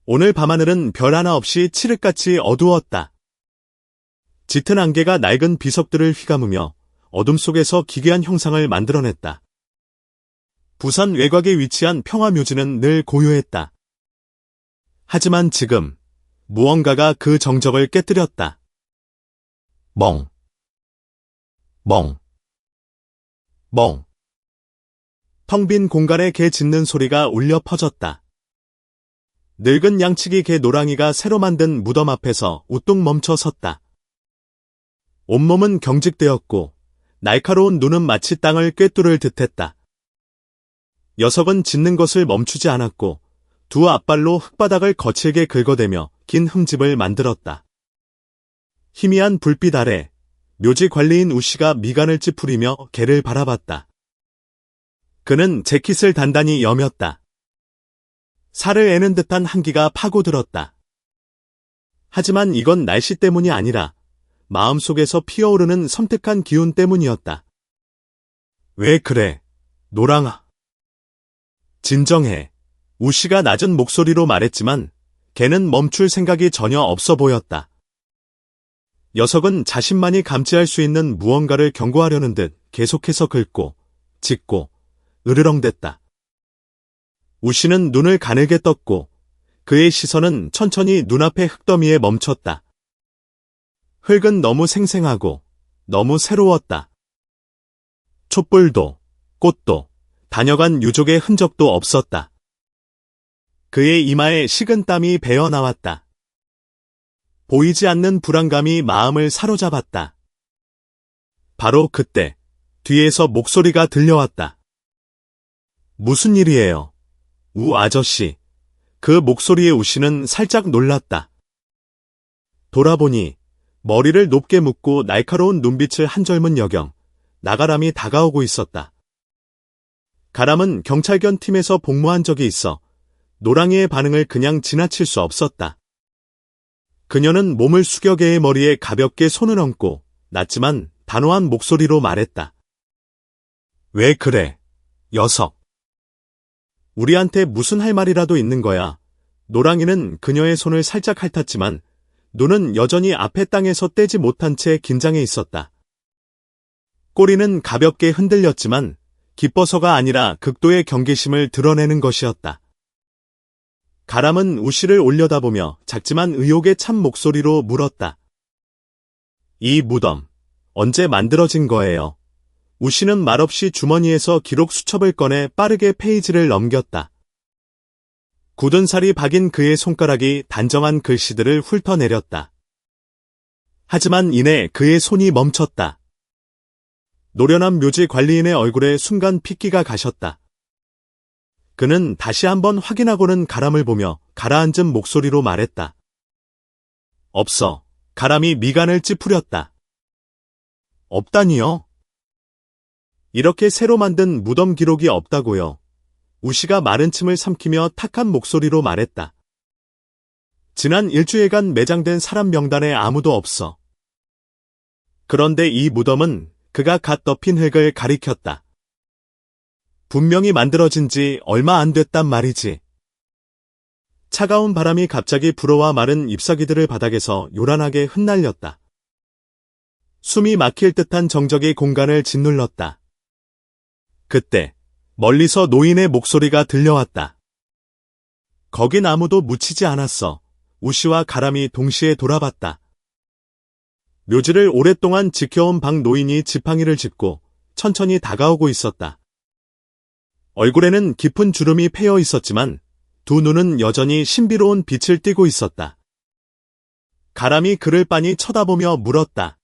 오늘 밤하늘은 별 하나 없이 칠흑같이 어두웠다. 짙은 안개가 낡은 비석들을 휘감으며 어둠 속에서 기괴한 형상을 만들어냈다. 부산 외곽에 위치한 평화묘지는 늘 고요했다. 하지만 지금 무언가가 그 정적을 깨뜨렸다. 멍, 멍, 멍. 텅 빈 공간에 개 짖는 소리가 울려 퍼졌다. 늙은 양치기 개 노랑이가 새로 만든 무덤 앞에서 우뚝 멈춰 섰다. 온몸은 경직되었고 날카로운 눈은 마치 땅을 꿰뚫을 듯했다. 녀석은 짖는 것을 멈추지 않았고 두 앞발로 흙바닥을 거칠게 긁어대며 긴 흠집을 만들었다. 희미한 불빛 아래 묘지 관리인 우씨가 미간을 찌푸리며 개를 바라봤다. 그는 재킷을 단단히 여몄다. 살을 애는 듯한 한기가 파고들었다. 하지만 이건 날씨 때문이 아니라 마음속에서 피어오르는 섬뜩한 기운 때문이었다. 왜 그래, 노랑아? 진정해. 우씨가 낮은 목소리로 말했지만 개는 멈출 생각이 전혀 없어 보였다. 녀석은 자신만이 감지할 수 있는 무언가를 경고하려는 듯 계속해서 긁고 짖고 으르렁댔다. 우씨는 눈을 가늘게 떴고 그의 시선은 천천히 눈앞의 흙더미에 멈췄다. 흙은 너무 생생하고 너무 새로웠다. 촛불도 꽃도 다녀간 유족의 흔적도 없었다. 그의 이마에 식은 땀이 배어 나왔다. 보이지 않는 불안감이 마음을 사로잡았다. 바로 그때 뒤에서 목소리가 들려왔다. 무슨 일이에요? 우 아저씨. 그 목소리에 우씨는 살짝 놀랐다. 돌아보니 머리를 높게 묶고 날카로운 눈빛을 한 젊은 여경, 나가람이 다가오고 있었다. 가람은 경찰견 팀에서 복무한 적이 있어 노랑이의 반응을 그냥 지나칠 수 없었다. 그녀는 몸을 숙여 개의 머리에 가볍게 손을 얹고 낮지만 단호한 목소리로 말했다. 왜 그래, 녀석? 우리한테 무슨 할 말이라도 있는 거야. 노랑이는 그녀의 손을 살짝 핥았지만 눈은 여전히 앞에 땅에서 떼지 못한 채 긴장해 있었다. 꼬리는 가볍게 흔들렸지만 기뻐서가 아니라 극도의 경계심을 드러내는 것이었다. 가람은 우씨를 올려다보며 작지만 의욕에 찬 목소리로 물었다. 이 무덤, 언제 만들어진 거예요? 우씨는 말없이 주머니에서 기록 수첩을 꺼내 빠르게 페이지를 넘겼다. 굳은 살이 박인 그의 손가락이 단정한 글씨들을 훑어내렸다. 하지만 이내 그의 손이 멈췄다. 노련한 묘지 관리인의 얼굴에 순간 핏기가 가셨다. 그는 다시 한번 확인하고는 가람을 보며 가라앉은 목소리로 말했다. 없어. 가람이 미간을 찌푸렸다. 없다니요? 이렇게 새로 만든 무덤 기록이 없다고요. 우씨가 마른 침을 삼키며 탁한 목소리로 말했다. 지난 일주일간 매장된 사람 명단에 아무도 없어. 그런데 이 무덤은 그가 갓 덮인 흙을 가리켰다. 분명히 만들어진 지 얼마 안 됐단 말이지. 차가운 바람이 갑자기 불어와 마른 잎사귀들을 바닥에서 요란하게 흩날렸다. 숨이 막힐 듯한 정적이 공간을 짓눌렀다. 그때 멀리서 노인의 목소리가 들려왔다. 거긴 아무도 묻히지 않았어. 우씨와 가람이 동시에 돌아봤다. 묘지를 오랫동안 지켜온 박 노인이 지팡이를 짚고 천천히 다가오고 있었다. 얼굴에는 깊은 주름이 패여 있었지만 두 눈은 여전히 신비로운 빛을 띠고 있었다. 가람이 그를 빤히 쳐다보며 물었다.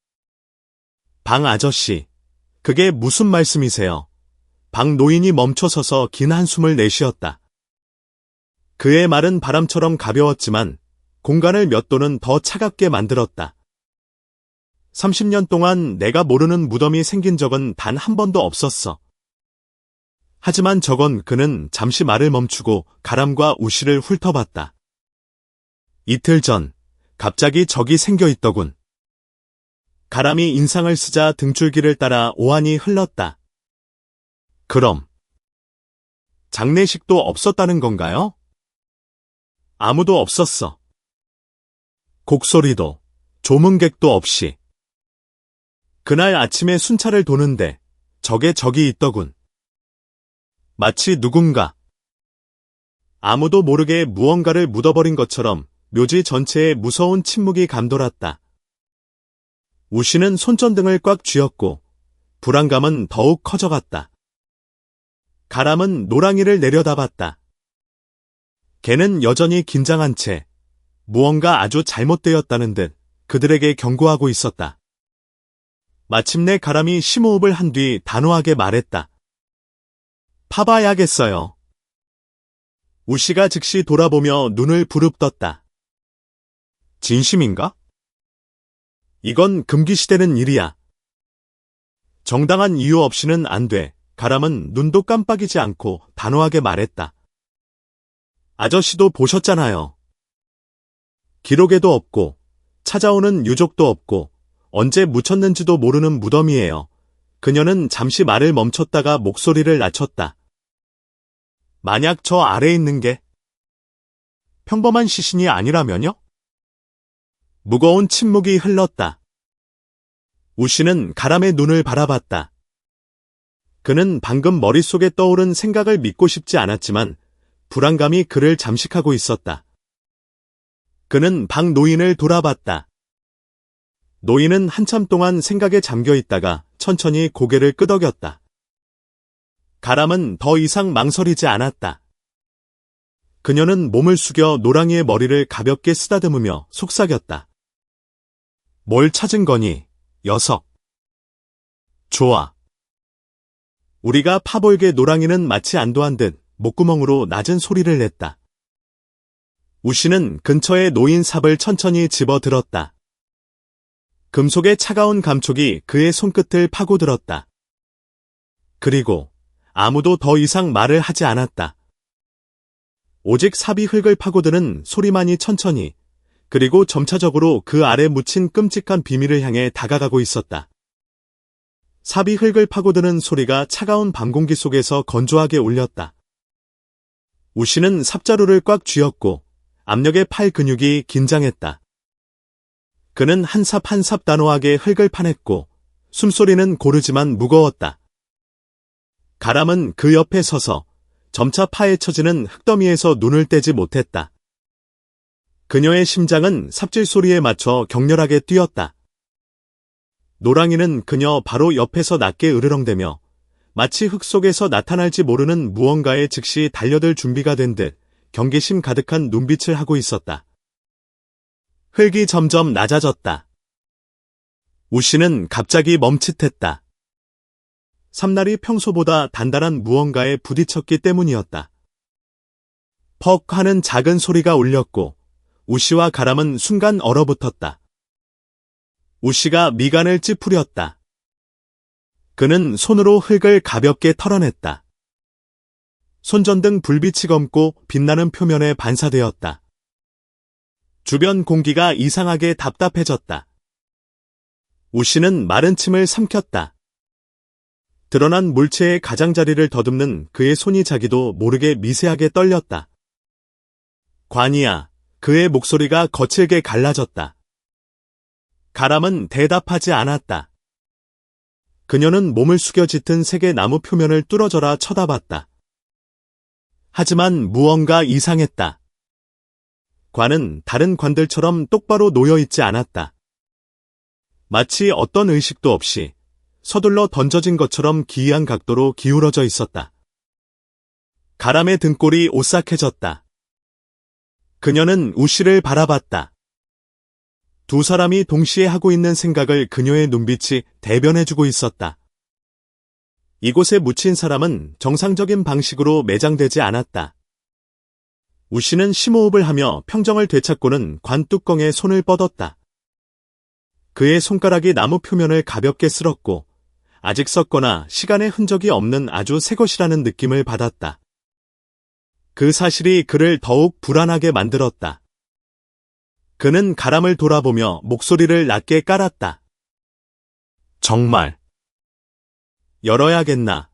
방 아저씨, 그게 무슨 말씀이세요? 박 노인이 멈춰서서 긴 한숨을 내쉬었다. 그의 말은 바람처럼 가벼웠지만 공간을 몇 도는 더 차갑게 만들었다. 30년 동안 내가 모르는 무덤이 생긴 적은 단 한 번도 없었어. 하지만 저건 그는 잠시 말을 멈추고 가람과 우씨를 훑어봤다. 이틀 전 갑자기 적이 생겨 있더군. 가람이 인상을 쓰자 등줄기를 따라 오한이 흘렀다. 그럼 장례식도 없었다는 건가요? 아무도 없었어. 곡소리도, 조문객도 없이. 그날 아침에 순찰을 도는데 적이 있더군. 마치 누군가 아무도 모르게 무언가를 묻어버린 것처럼 묘지 전체에 무서운 침묵이 감돌았다. 우씨는 손전등을 꽉 쥐었고 불안감은 더욱 커져갔다. 가람은 노랑이를 내려다봤다. 걔는 여전히 긴장한 채 무언가 아주 잘못되었다는 듯 그들에게 경고하고 있었다. 마침내 가람이 심호흡을 한 뒤 단호하게 말했다. 파봐야겠어요. 우씨가 즉시 돌아보며 눈을 부릅떴다. 진심인가? 이건 금기시되는 일이야. 정당한 이유 없이는 안 돼. 가람은 눈도 깜빡이지 않고 단호하게 말했다. 아저씨도 보셨잖아요. 기록에도 없고 찾아오는 유족도 없고 언제 묻혔는지도 모르는 무덤이에요. 그녀는 잠시 말을 멈췄다가 목소리를 낮췄다. 만약 저 아래에 있는 게 평범한 시신이 아니라면요? 무거운 침묵이 흘렀다. 우씨는 가람의 눈을 바라봤다. 그는 방금 머릿속에 떠오른 생각을 믿고 싶지 않았지만 불안감이 그를 잠식하고 있었다. 그는 방 노인을 돌아봤다. 노인은 한참 동안 생각에 잠겨 있다가 천천히 고개를 끄덕였다. 가람은 더 이상 망설이지 않았다. 그녀는 몸을 숙여 노랑이의 머리를 가볍게 쓰다듬으며 속삭였다. 뭘 찾은 거니, 녀석? 좋아. 우리가 파볼게. 노랑이는 마치 안도한 듯 목구멍으로 낮은 소리를 냈다. 우씨는 근처의 놓인 삽을 천천히 집어들었다. 금속의 차가운 감촉이 그의 손끝을 파고들었다. 그리고 아무도 더 이상 말을 하지 않았다. 오직 삽이 흙을 파고드는 소리만이 천천히 그리고 점차적으로 그 아래 묻힌 끔찍한 비밀을 향해 다가가고 있었다. 삽이 흙을 파고드는 소리가 차가운 밤공기 속에서 건조하게 울렸다. 우씨는 삽자루를 꽉 쥐었고 압력에 팔 근육이 긴장했다. 그는 한 삽 한 삽 단호하게 흙을 파냈고 숨소리는 고르지만 무거웠다. 가람은 그 옆에 서서 점차 파헤쳐지는 흙더미에서 눈을 떼지 못했다. 그녀의 심장은 삽질 소리에 맞춰 격렬하게 뛰었다. 노랑이는 그녀 바로 옆에서 낮게 으르렁대며 마치 흙 속에서 나타날지 모르는 무언가에 즉시 달려들 준비가 된 듯 경계심 가득한 눈빛을 하고 있었다. 흙이 점점 낮아졌다. 우씨는 갑자기 멈칫했다. 삼날이 평소보다 단단한 무언가에 부딪혔기 때문이었다. 퍽 하는 작은 소리가 울렸고 우씨와 가람은 순간 얼어붙었다. 우씨가 미간을 찌푸렸다. 그는 손으로 흙을 가볍게 털어냈다. 손전등 불빛이 검고 빛나는 표면에 반사되었다. 주변 공기가 이상하게 답답해졌다. 우씨는 마른 침을 삼켰다. 드러난 물체의 가장자리를 더듬는 그의 손이 자기도 모르게 미세하게 떨렸다. 관이야, 그의 목소리가 거칠게 갈라졌다. 가람은 대답하지 않았다. 그녀는 몸을 숙여 짙은 색의 나무 표면을 뚫어져라 쳐다봤다. 하지만 무언가 이상했다. 관은 다른 관들처럼 똑바로 놓여있지 않았다. 마치 어떤 의식도 없이 서둘러 던져진 것처럼 기이한 각도로 기울어져 있었다. 가람의 등골이 오싹해졌다. 그녀는 우씨를 바라봤다. 두 사람이 동시에 하고 있는 생각을 그녀의 눈빛이 대변해주고 있었다. 이곳에 묻힌 사람은 정상적인 방식으로 매장되지 않았다. 우씨는 심호흡을 하며 평정을 되찾고는 관 뚜껑에 손을 뻗었다. 그의 손가락이 나무 표면을 가볍게 쓸었고 아직 썩거나 시간의 흔적이 없는 아주 새 것이라는 느낌을 받았다. 그 사실이 그를 더욱 불안하게 만들었다. 그는 가람을 돌아보며 목소리를 낮게 깔았다. 정말 열어야겠나?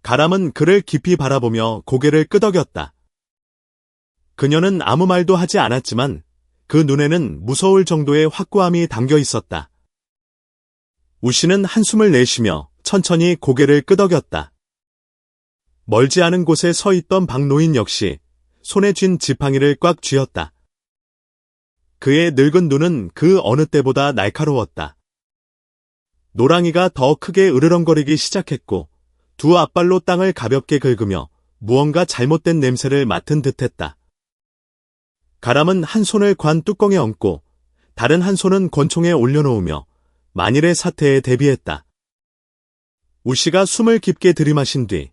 가람은 그를 깊이 바라보며 고개를 끄덕였다. 그녀는 아무 말도 하지 않았지만 그 눈에는 무서울 정도의 확고함이 담겨 있었다. 우씨는 한숨을 내쉬며 천천히 고개를 끄덕였다. 멀지 않은 곳에 서 있던 박노인 역시 손에 쥔 지팡이를 꽉 쥐었다. 그의 늙은 눈은 그 어느 때보다 날카로웠다. 노랑이가 더 크게 으르렁거리기 시작했고 두 앞발로 땅을 가볍게 긁으며 무언가 잘못된 냄새를 맡은 듯했다. 가람은 한 손을 관 뚜껑에 얹고 다른 한 손은 권총에 올려놓으며 만일의 사태에 대비했다. 우씨가 숨을 깊게 들이마신 뒤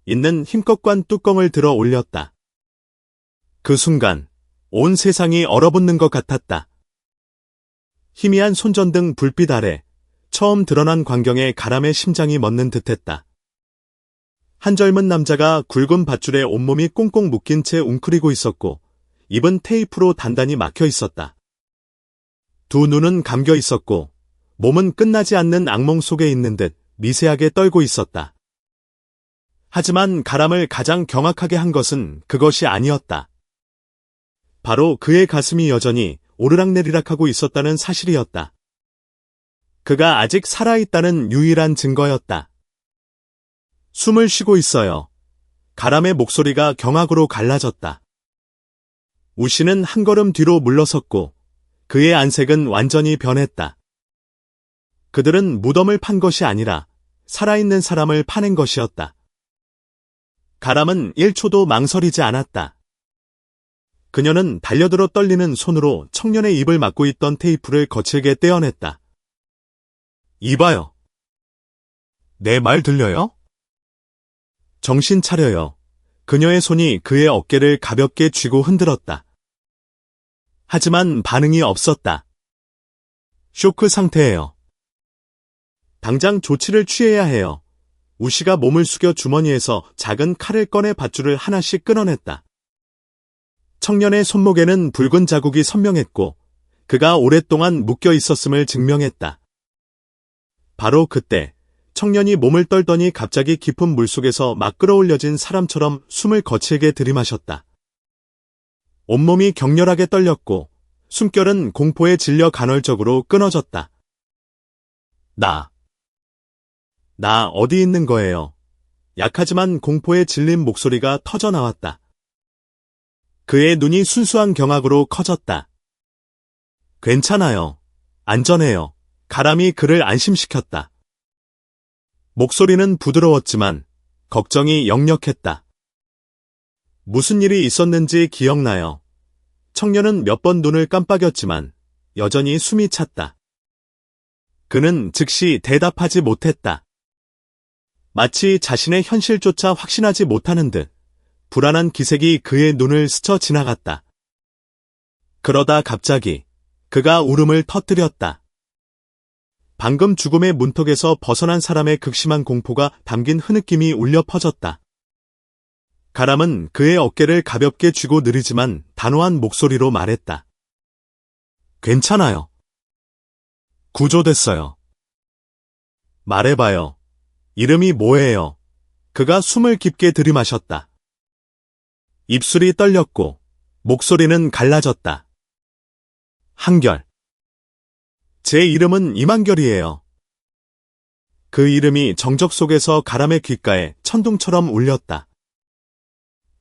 있는 힘껏 관 뚜껑을 들어 올렸다. 그 순간 온 세상이 얼어붙는 것 같았다. 희미한 손전등 불빛 아래 처음 드러난 광경에 가람의 심장이 멎는 듯했다. 한 젊은 남자가 굵은 밧줄에 온몸이 꽁꽁 묶인 채 웅크리고 있었고 입은 테이프로 단단히 막혀 있었다. 두 눈은 감겨 있었고 몸은 끝나지 않는 악몽 속에 있는 듯 미세하게 떨고 있었다. 하지만 가람을 가장 경악하게 한 것은 그것이 아니었다. 바로 그의 가슴이 여전히 오르락내리락하고 있었다는 사실이었다. 그가 아직 살아있다는 유일한 증거였다. 숨을 쉬고 있어요. 가람의 목소리가 경악으로 갈라졌다. 우씨는 한 걸음 뒤로 물러섰고 그의 안색은 완전히 변했다. 그들은 무덤을 판 것이 아니라 살아있는 사람을 파낸 것이었다. 가람은 1초도 망설이지 않았다. 그녀는 달려들어 떨리는 손으로 청년의 입을 막고 있던 테이프를 거칠게 떼어냈다. 이봐요. 내 말 들려요? 정신 차려요. 그녀의 손이 그의 어깨를 가볍게 쥐고 흔들었다. 하지만 반응이 없었다. 쇼크 상태예요. 당장 조치를 취해야 해요. 우씨가 몸을 숙여 주머니에서 작은 칼을 꺼내 밧줄을 하나씩 끊어냈다. 청년의 손목에는 붉은 자국이 선명했고 그가 오랫동안 묶여 있었음을 증명했다. 바로 그때 청년이 몸을 떨더니 갑자기 깊은 물속에서 막 끌어올려진 사람처럼 숨을 거칠게 들이마셨다. 온몸이 격렬하게 떨렸고 숨결은 공포에 질려 간헐적으로 끊어졌다. 나 어디 있는 거예요? 약하지만 공포에 질린 목소리가 터져나왔다. 그의 눈이 순수한 경악으로 커졌다. 괜찮아요. 안전해요. 가람이 그를 안심시켰다. 목소리는 부드러웠지만 걱정이 역력했다. 무슨 일이 있었는지 기억나요. 청년은 몇 번 눈을 깜빡였지만 여전히 숨이 찼다. 그는 즉시 대답하지 못했다. 마치 자신의 현실조차 확신하지 못하는 듯 불안한 기색이 그의 눈을 스쳐 지나갔다. 그러다 갑자기 그가 울음을 터뜨렸다. 방금 죽음의 문턱에서 벗어난 사람의 극심한 공포가 담긴 흐느낌이 울려 퍼졌다. 가람은 그의 어깨를 가볍게 쥐고 느리지만 단호한 목소리로 말했다. 괜찮아요. 구조됐어요. 말해봐요. 이름이 뭐예요? 그가 숨을 깊게 들이마셨다. 입술이 떨렸고 목소리는 갈라졌다. 한결. 제 이름은 이만결이에요. 그 이름이 정적 속에서 가람의 귓가에 천둥처럼 울렸다.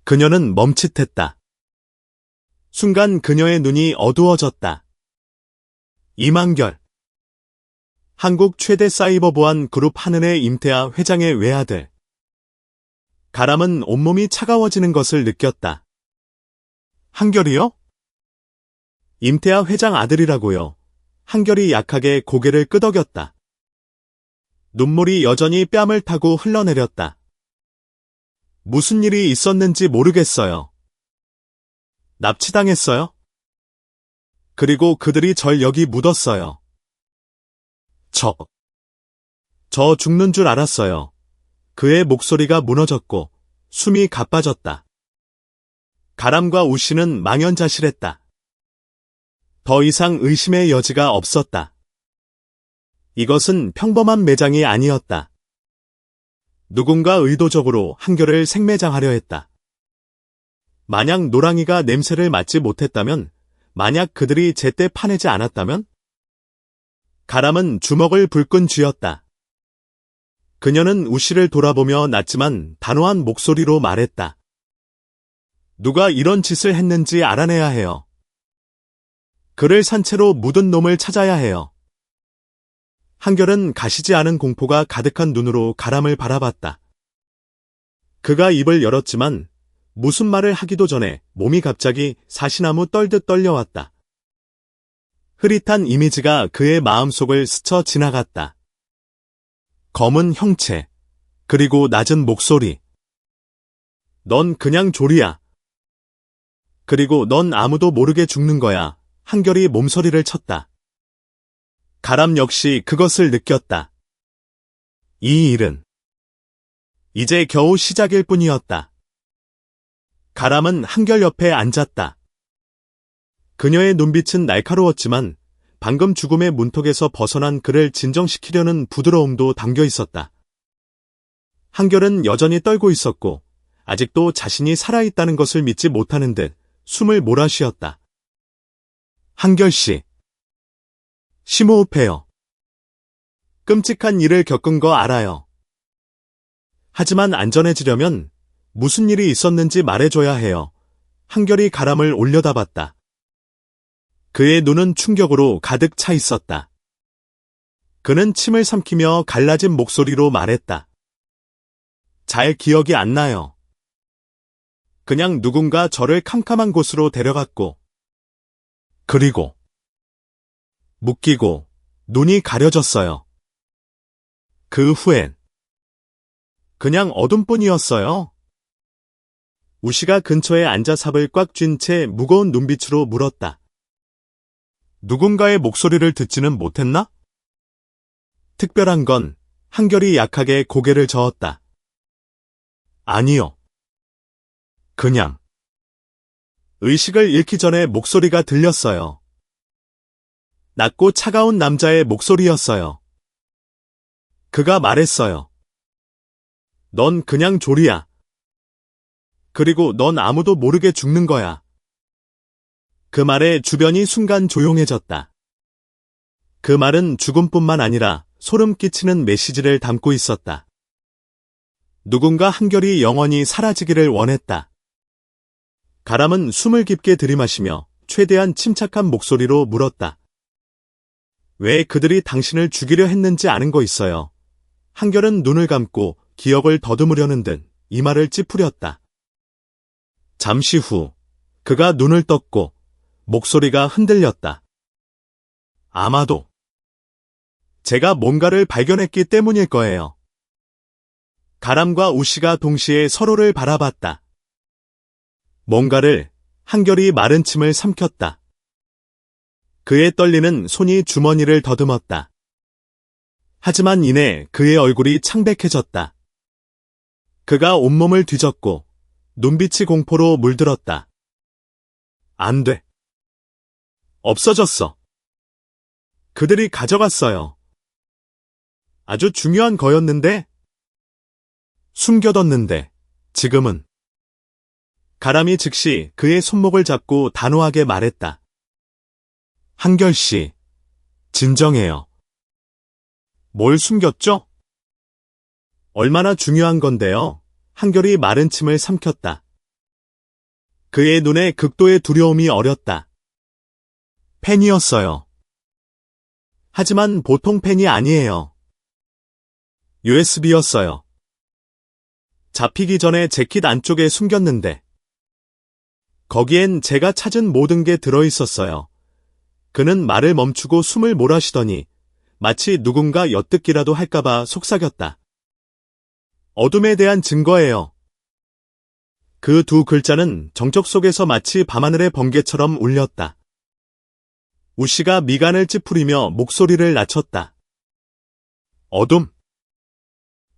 그녀는 멈칫했다. 순간 그녀의 눈이 어두워졌다. 이만결. 한국 최대 사이버 보안 그룹 한은의 임태아 회장의 외아들. 가람은 온몸이 차가워지는 것을 느꼈다. 한결이요? 임태아 회장 아들이라고요. 한결이 약하게 고개를 끄덕였다. 눈물이 여전히 뺨을 타고 흘러내렸다. 무슨 일이 있었는지 모르겠어요. 납치당했어요? 그리고 그들이 절 여기 묻었어요. 저 죽는 줄 알았어요. 그의 목소리가 무너졌고 숨이 가빠졌다. 가람과 우씨는 망연자실했다. 더 이상 의심의 여지가 없었다. 이것은 평범한 매장이 아니었다. 누군가 의도적으로 한결을 생매장하려 했다. 만약 노랑이가 냄새를 맡지 못했다면, 만약 그들이 제때 파내지 않았다면? 가람은 주먹을 불끈 쥐었다. 그녀는 우씨를 돌아보며 낮지만 단호한 목소리로 말했다. 누가 이런 짓을 했는지 알아내야 해요. 그를 산채로 묻은 놈을 찾아야 해요. 한결은 가시지 않은 공포가 가득한 눈으로 가람을 바라봤다. 그가 입을 열었지만 무슨 말을 하기도 전에 몸이 갑자기 사시나무 떨듯 떨려왔다. 흐릿한 이미지가 그의 마음속을 스쳐 지나갔다. 검은 형체, 그리고 낮은 목소리. 넌 그냥 조리야. 그리고 넌 아무도 모르게 죽는 거야. 한결이 몸서리를 쳤다. 가람 역시 그것을 느꼈다. 이 일은 이제 겨우 시작일 뿐이었다. 가람은 한결 옆에 앉았다. 그녀의 눈빛은 날카로웠지만 방금 죽음의 문턱에서 벗어난 그를 진정시키려는 부드러움도 담겨 있었다. 한결은 여전히 떨고 있었고 아직도 자신이 살아있다는 것을 믿지 못하는 듯 숨을 몰아쉬었다. 한결씨, 심호흡해요. 끔찍한 일을 겪은 거 알아요. 하지만 안전해지려면 무슨 일이 있었는지 말해줘야 해요. 한결이 가람을 올려다봤다. 그의 눈은 충격으로 가득 차 있었다. 그는 침을 삼키며 갈라진 목소리로 말했다. 잘 기억이 안 나요. 그냥 누군가 저를 캄캄한 곳으로 데려갔고, 그리고 묶이고 눈이 가려졌어요. 그 후엔 그냥 어둠뿐이었어요. 우씨가 근처에 앉아 삽을 꽉 쥔 채 무거운 눈빛으로 물었다. 누군가의 목소리를 듣지는 못했나? 특별한 건 한결이 약하게 고개를 저었다. 아니요. 그냥 의식을 잃기 전에 목소리가 들렸어요. 낮고 차가운 남자의 목소리였어요. 그가 말했어요. 넌 그냥 조리야. 그리고 넌 아무도 모르게 죽는 거야. 그 말에 주변이 순간 조용해졌다. 그 말은 죽음뿐만 아니라 소름 끼치는 메시지를 담고 있었다. 누군가 한결이 영원히 사라지기를 원했다. 가람은 숨을 깊게 들이마시며 최대한 침착한 목소리로 물었다. 왜 그들이 당신을 죽이려 했는지 아는 거 있어요. 한결은 눈을 감고 기억을 더듬으려는 듯 이마를 찌푸렸다. 잠시 후 그가 눈을 떴고 목소리가 흔들렸다. 아마도 제가 뭔가를 발견했기 때문일 거예요. 가람과 우씨가 동시에 서로를 바라봤다. 뭔가를 한결이 마른 침을 삼켰다. 그의 떨리는 손이 주머니를 더듬었다. 하지만 이내 그의 얼굴이 창백해졌다. 그가 온몸을 뒤졌고 눈빛이 공포로 물들었다. 안 돼. 없어졌어. 그들이 가져갔어요. 아주 중요한 거였는데? 숨겨뒀는데, 지금은. 가람이 즉시 그의 손목을 잡고 단호하게 말했다. 한결씨, 진정해요. 뭘 숨겼죠? 얼마나 중요한 건데요. 한결이 마른 침을 삼켰다. 그의 눈에 극도의 두려움이 어렸다. 펜이었어요. 하지만 보통 펜이 아니에요. USB였어요. 잡히기 전에 재킷 안쪽에 숨겼는데 거기엔 제가 찾은 모든 게 들어있었어요. 그는 말을 멈추고 숨을 몰아쉬더니 마치 누군가 엿듣기라도 할까봐 속삭였다. 어둠에 대한 증거예요. 그 두 글자는 정적 속에서 마치 밤하늘의 번개처럼 울렸다. 우씨가 미간을 찌푸리며 목소리를 낮췄다. 어둠?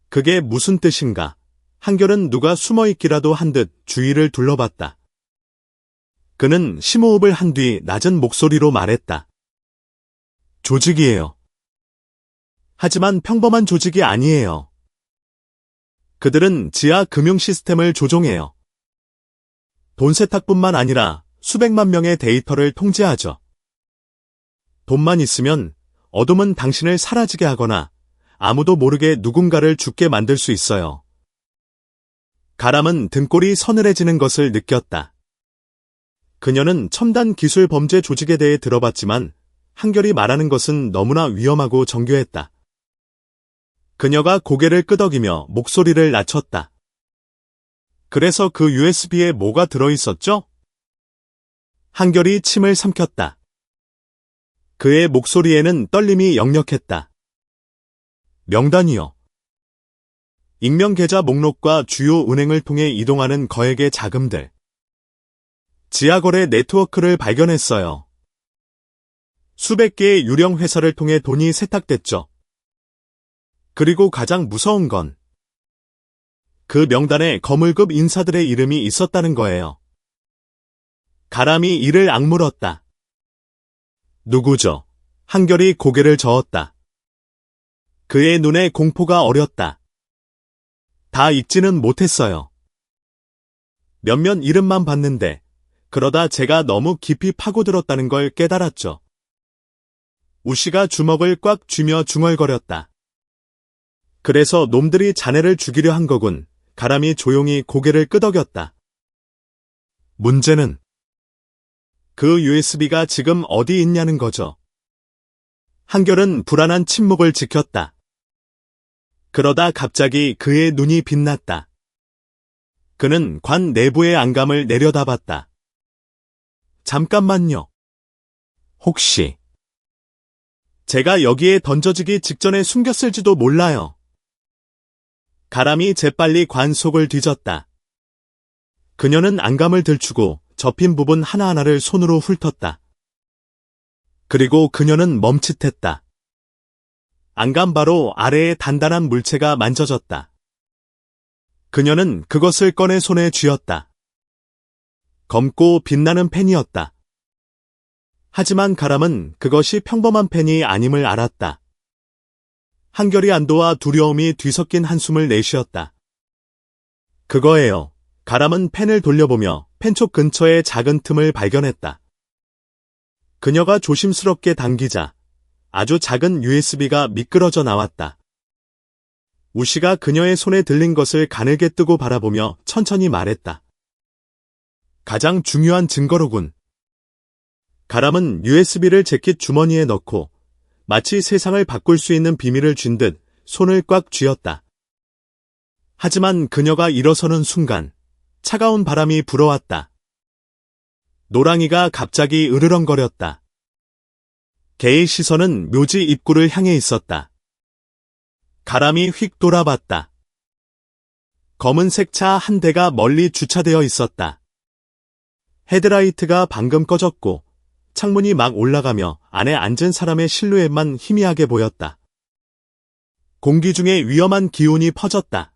그게 무슨 뜻인가? 한결은 누가 숨어있기라도 한 듯 주위를 둘러봤다. 그는 심호흡을 한 뒤 낮은 목소리로 말했다. 조직이에요. 하지만 평범한 조직이 아니에요. 그들은 지하 금융 시스템을 조종해요. 돈 세탁뿐만 아니라 수백만 명의 데이터를 통제하죠. 돈만 있으면 어둠은 당신을 사라지게 하거나 아무도 모르게 누군가를 죽게 만들 수 있어요. 가람은 등골이 서늘해지는 것을 느꼈다. 그녀는 첨단 기술 범죄 조직에 대해 들어봤지만 한결이 말하는 것은 너무나 위험하고 정교했다. 그녀가 고개를 끄덕이며 목소리를 낮췄다. 그래서 그 USB에 뭐가 들어있었죠? 한결이 침을 삼켰다. 그의 목소리에는 떨림이 역력했다. 명단이요. 익명 계좌 목록과 주요 은행을 통해 이동하는 거액의 자금들. 지하거래 네트워크를 발견했어요. 수백 개의 유령 회사를 통해 돈이 세탁됐죠. 그리고 가장 무서운 건 그 명단에 거물급 인사들의 이름이 있었다는 거예요. 가람이 이를 악물었다. 누구죠? 한결이 고개를 저었다. 그의 눈에 공포가 어렸다. 다 읽지는 못했어요. 몇몇 이름만 봤는데 그러다 제가 너무 깊이 파고들었다는 걸 깨달았죠. 우씨가 주먹을 꽉 쥐며 중얼거렸다. 그래서 놈들이 자네를 죽이려 한 거군. 가람이 조용히 고개를 끄덕였다. 문제는 그 USB가 지금 어디 있냐는 거죠. 한결은 불안한 침묵을 지켰다. 그러다 갑자기 그의 눈이 빛났다. 그는 관 내부의 안감을 내려다봤다. 잠깐만요. 혹시 제가 여기에 던져지기 직전에 숨겼을지도 몰라요. 가람이 재빨리 관 속을 뒤졌다. 그녀는 안감을 들추고 접힌 부분 하나하나를 손으로 훑었다. 그리고 그녀는 멈칫했다. 안감 바로 아래에 단단한 물체가 만져졌다. 그녀는 그것을 꺼내 손에 쥐었다. 검고 빛나는 펜이었다. 하지만 가람은 그것이 평범한 펜이 아님을 알았다. 한결이 안도와 두려움이 뒤섞인 한숨을 내쉬었다. 그거예요. 가람은 펜을 돌려보며 펜촉 근처의 작은 틈을 발견했다. 그녀가 조심스럽게 당기자 아주 작은 USB가 미끄러져 나왔다. 우씨가 그녀의 손에 들린 것을 가늘게 뜨고 바라보며 천천히 말했다. 가장 중요한 증거로군. 가람은 USB를 재킷 주머니에 넣고 마치 세상을 바꿀 수 있는 비밀을 쥔 듯 손을 꽉 쥐었다. 하지만 그녀가 일어서는 순간 차가운 바람이 불어왔다. 노랑이가 갑자기 으르렁거렸다. 개의 시선은 묘지 입구를 향해 있었다. 가람이 휙 돌아봤다. 검은색 차 한 대가 멀리 주차되어 있었다. 헤드라이트가 방금 꺼졌고 창문이 막 올라가며 안에 앉은 사람의 실루엣만 희미하게 보였다. 공기 중에 위험한 기운이 퍼졌다.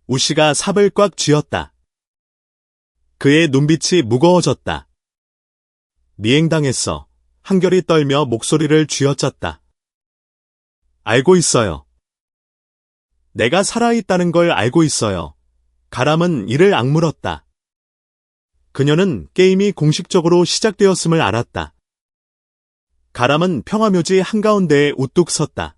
우씨가 삽을 꽉 쥐었다. 그의 눈빛이 무거워졌다. 미행당했어. 한결이 떨며 목소리를 쥐어짰다. 알고 있어요. 내가 살아있다는 걸 알고 있어요. 가람은 이를 악물었다. 그녀는 게임이 공식적으로 시작되었음을 알았다. 가람은 평화묘지 한가운데에 우뚝 섰다.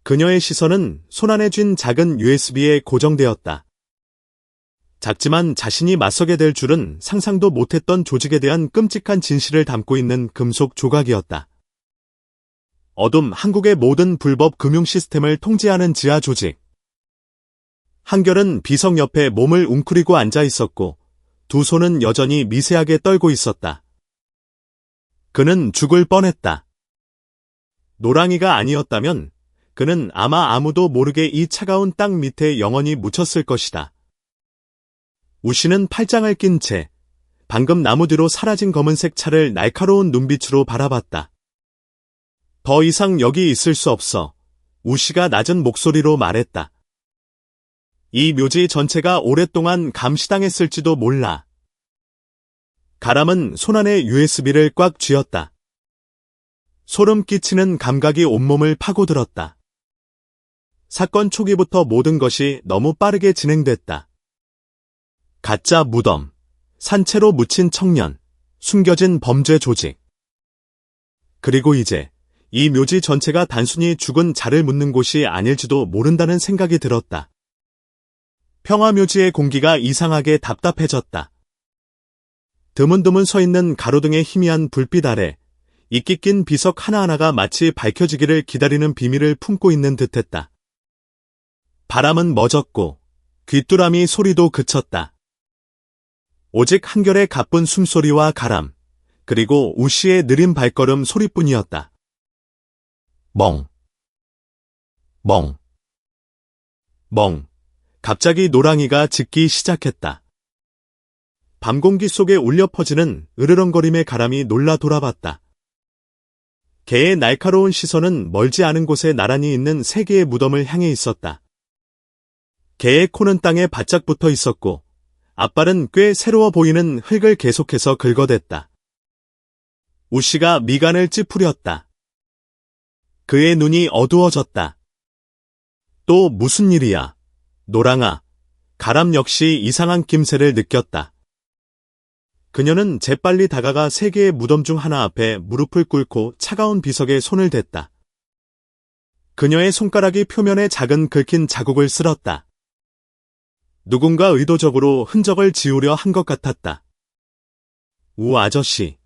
그녀의 시선은 손안에 쥔 작은 USB에 고정되었다. 작지만 자신이 맞서게 될 줄은 상상도 못했던 조직에 대한 끔찍한 진실을 담고 있는 금속 조각이었다. 어둠 한국의 모든 불법 금융 시스템을 통제하는 지하 조직. 한결은 비석 옆에 몸을 웅크리고 앉아 있었고 두 손은 여전히 미세하게 떨고 있었다. 그는 죽을 뻔했다. 노랑이가 아니었다면 그는 아마 아무도 모르게 이 차가운 땅 밑에 영원히 묻혔을 것이다. 우씨는 팔짱을 낀 채 방금 나무 뒤로 사라진 검은색 차를 날카로운 눈빛으로 바라봤다. 더 이상 여기 있을 수 없어. 우씨가 낮은 목소리로 말했다. 이 묘지 전체가 오랫동안 감시당했을지도 몰라. 가람은 손안에 USB를 꽉 쥐었다. 소름 끼치는 감각이 온몸을 파고들었다. 사건 초기부터 모든 것이 너무 빠르게 진행됐다. 가짜 무덤, 산채로 묻힌 청년, 숨겨진 범죄 조직. 그리고 이제 이 묘지 전체가 단순히 죽은 자를 묻는 곳이 아닐지도 모른다는 생각이 들었다. 평화묘지의 공기가 이상하게 답답해졌다. 드문드문 서 있는 가로등의 희미한 불빛 아래 이끼 낀 비석 하나하나가 마치 밝혀지기를 기다리는 비밀을 품고 있는 듯했다. 바람은 멎었고 귀뚜라미 소리도 그쳤다. 오직 한결의 가쁜 숨소리와 가람, 그리고 우씨의 느린 발걸음 소리뿐이었다. 멍. 멍. 멍. 갑자기 노랑이가 짖기 시작했다. 밤 공기 속에 울려 퍼지는 으르렁거림의 가람이 놀라 돌아봤다. 개의 날카로운 시선은 멀지 않은 곳에 나란히 있는 세 개의 무덤을 향해 있었다. 개의 코는 땅에 바짝 붙어 있었고 앞발은 꽤 새로워 보이는 흙을 계속해서 긁어댔다. 우씨가 미간을 찌푸렸다. 그의 눈이 어두워졌다. 또 무슨 일이야? 노랑아. 가람 역시 이상한 낌새를 느꼈다. 그녀는 재빨리 다가가 세 개의 무덤 중 하나 앞에 무릎을 꿇고 차가운 비석에 손을 댔다. 그녀의 손가락이 표면에 작은 긁힌 자국을 쓸었다. 누군가 의도적으로 흔적을 지우려 한 것 같았다. 우 아저씨,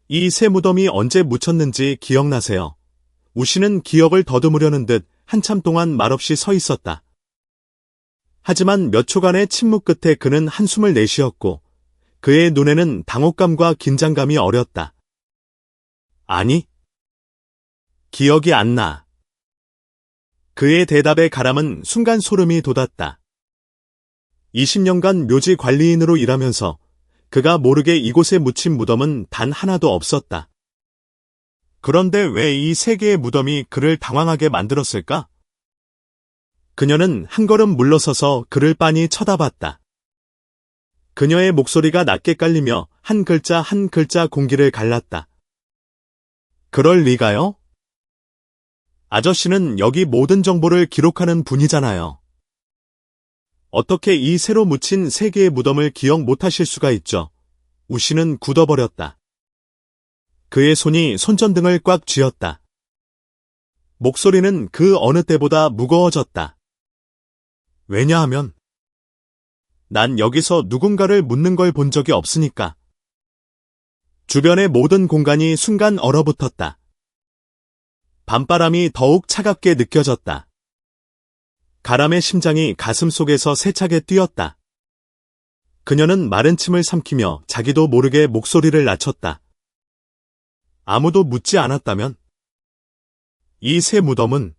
이 새 무덤이 언제 묻혔는지 기억나세요? 우씨는 기억을 더듬으려는 듯 한참 동안 말없이 서 있었다. 하지만 몇 초간의 침묵 끝에 그는 한숨을 내쉬었고 그의 눈에는 당혹감과 긴장감이 어렸다. 아니, 기억이 안 나. 그의 대답에 가람은 순간 소름이 돋았다. 20년간 묘지 관리인으로 일하면서 그가 모르게 이곳에 묻힌 무덤은 단 하나도 없었다. 그런데 왜 이 세 개의 무덤이 그를 당황하게 만들었을까? 그녀는 한 걸음 물러서서 그를 빤히 쳐다봤다. 그녀의 목소리가 낮게 깔리며 한 글자 한 글자 공기를 갈랐다. 그럴 리가요? 아저씨는 여기 모든 정보를 기록하는 분이잖아요. 어떻게 이 새로 묻힌 세 개의 무덤을 기억 못하실 수가 있죠? 우씨는 굳어버렸다. 그의 손이 손전등을 꽉 쥐었다. 목소리는 그 어느 때보다 무거워졌다. 왜냐하면 난 여기서 누군가를 묻는 걸 본 적이 없으니까. 주변의 모든 공간이 순간 얼어붙었다. 밤바람이 더욱 차갑게 느껴졌다. 가람의 심장이 가슴 속에서 세차게 뛰었다. 그녀는 마른 침을 삼키며 자기도 모르게 목소리를 낮췄다. 아무도 묻지 않았다면? 이 새 무덤은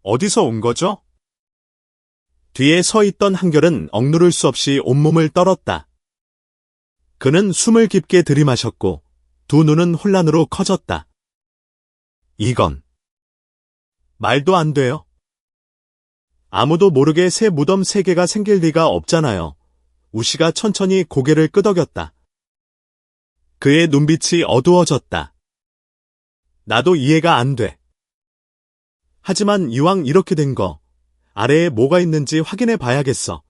어디서 온 거죠? 뒤에 서 있던 한결은 억누를 수 없이 온몸을 떨었다. 그는 숨을 깊게 들이마셨고 두 눈은 혼란으로 커졌다. 이건 말도 안 돼요. 아무도 모르게 새 무덤 세 개가 생길 리가 없잖아요. 우씨가 천천히 고개를 끄덕였다. 그의 눈빛이 어두워졌다. 나도 이해가 안 돼. 하지만 이왕 이렇게 된 거, 아래에 뭐가 있는지 확인해 봐야겠어.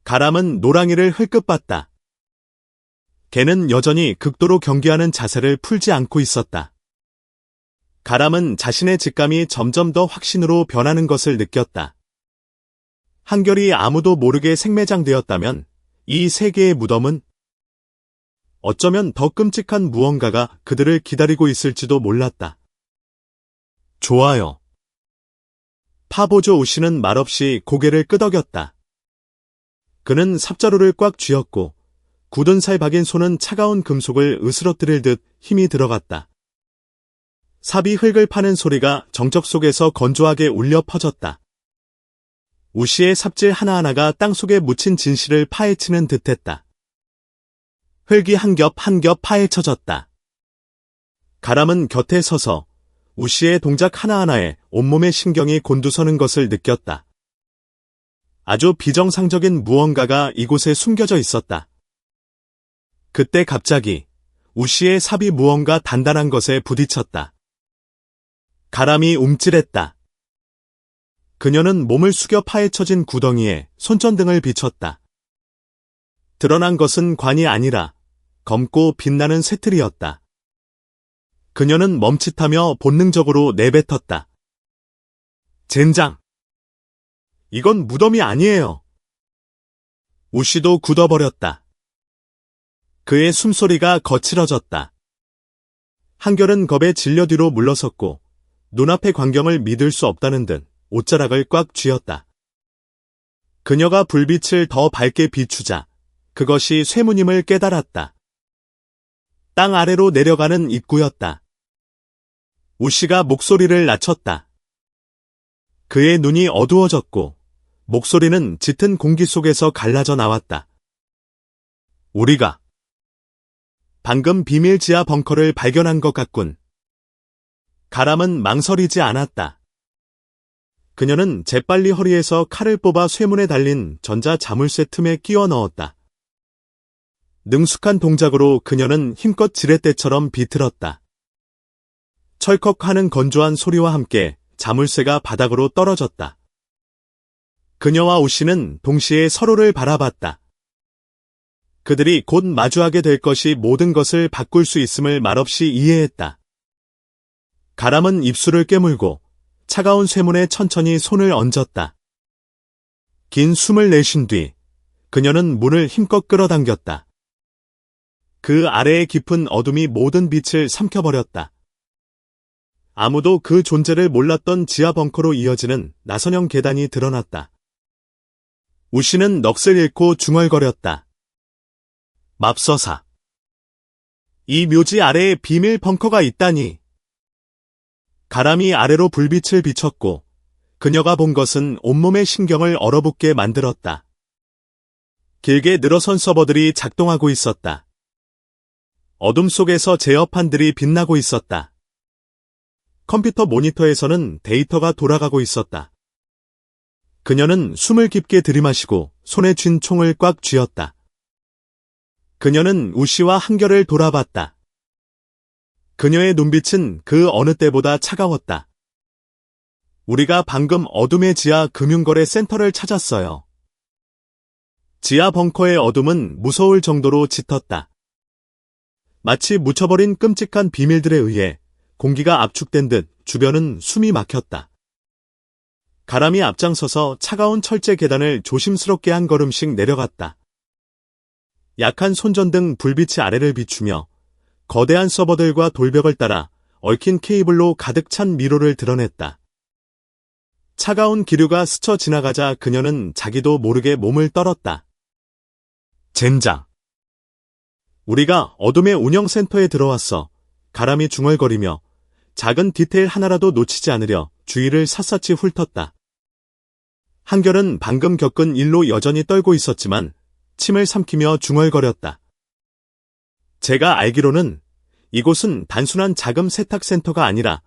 가람은 노랑이를 흘끗봤다. 걔는 여전히 극도로 경계하는 자세를 풀지 않고 있었다. 가람은 자신의 직감이 점점 더 확신으로 변하는 것을 느꼈다. 한결이 아무도 모르게 생매장되었다면 이 세 개의 무덤은 어쩌면 더 끔찍한 무언가가 그들을 기다리고 있을지도 몰랐다. 좋아요. 파보조 우씨는 말없이 고개를 끄덕였다. 그는 삽자루를 꽉 쥐었고 굳은 살 박인 손은 차가운 금속을 으스러뜨릴 듯 힘이 들어갔다. 삽이 흙을 파는 소리가 정적 속에서 건조하게 울려 퍼졌다. 우씨의 삽질 하나하나가 땅속에 묻힌 진실을 파헤치는 듯했다. 흙이 한 겹 한 겹 파헤쳐졌다. 가람은 곁에 서서 우씨의 동작 하나하나에 온몸의 신경이 곤두서는 것을 느꼈다. 아주 비정상적인 무언가가 이곳에 숨겨져 있었다. 그때 갑자기 우씨의 삽이 무언가 단단한 것에 부딪혔다. 가람이 움찔했다. 그녀는 몸을 숙여 파헤쳐진 구덩이에 손전등을 비췄다. 드러난 것은 관이 아니라 검고 빛나는 쇠틀이었다. 그녀는 멈칫하며 본능적으로 내뱉었다. 젠장! 이건 무덤이 아니에요. 우씨도 굳어버렸다. 그의 숨소리가 거칠어졌다. 한결은 겁에 질려 뒤로 물러섰고 눈앞의 광경을 믿을 수 없다는 듯 옷자락을 꽉 쥐었다. 그녀가 불빛을 더 밝게 비추자 그것이 쇠문임을 깨달았다. 땅 아래로 내려가는 입구였다. 우씨가 목소리를 낮췄다. 그의 눈이 어두워졌고 목소리는 짙은 공기 속에서 갈라져 나왔다. 우리가 방금 비밀 지하 벙커를 발견한 것 같군. 가람은 망설이지 않았다. 그녀는 재빨리 허리에서 칼을 뽑아 쇠문에 달린 전자 자물쇠 틈에 끼워 넣었다. 능숙한 동작으로 그녀는 힘껏 지렛대처럼 비틀었다. 철컥하는 건조한 소리와 함께 자물쇠가 바닥으로 떨어졌다. 그녀와 우씨는 동시에 서로를 바라봤다. 그들이 곧 마주하게 될 것이 모든 것을 바꿀 수 있음을 말없이 이해했다. 가람은 입술을 깨물고 차가운 쇠문에 천천히 손을 얹었다. 긴 숨을 내쉰 뒤 그녀는 문을 힘껏 끌어당겼다. 그 아래의 깊은 어둠이 모든 빛을 삼켜버렸다. 아무도 그 존재를 몰랐던 지하 벙커로 이어지는 나선형 계단이 드러났다. 우씨는 넋을 잃고 중얼거렸다. 맙서사. 이 묘지 아래에 비밀 벙커가 있다니. 가람이 아래로 불빛을 비췄고 그녀가 본 것은 온몸의 신경을 얼어붙게 만들었다. 길게 늘어선 서버들이 작동하고 있었다. 어둠 속에서 제어판들이 빛나고 있었다. 컴퓨터 모니터에서는 데이터가 돌아가고 있었다. 그녀는 숨을 깊게 들이마시고 손에 쥔 총을 꽉 쥐었다. 그녀는 우씨와 한결을 돌아봤다. 그녀의 눈빛은 그 어느 때보다 차가웠다. 우리가 방금 어둠의 지하 금융거래 센터를 찾았어요. 지하 벙커의 어둠은 무서울 정도로 짙었다. 마치 묻혀버린 끔찍한 비밀들에 의해 공기가 압축된 듯 주변은 숨이 막혔다. 가람이 앞장서서 차가운 철제 계단을 조심스럽게 한 걸음씩 내려갔다. 약한 손전등 불빛이 아래를 비추며 거대한 서버들과 돌벽을 따라 얽힌 케이블로 가득 찬 미로를 드러냈다. 차가운 기류가 스쳐 지나가자 그녀는 자기도 모르게 몸을 떨었다. 젠장. 우리가 어둠의 운영센터에 들어왔어. 가람이 중얼거리며 작은 디테일 하나라도 놓치지 않으려 주위를 샅샅이 훑었다. 한결은 방금 겪은 일로 여전히 떨고 있었지만 침을 삼키며 중얼거렸다. 제가 알기로는 이곳은 단순한 자금 세탁센터가 아니라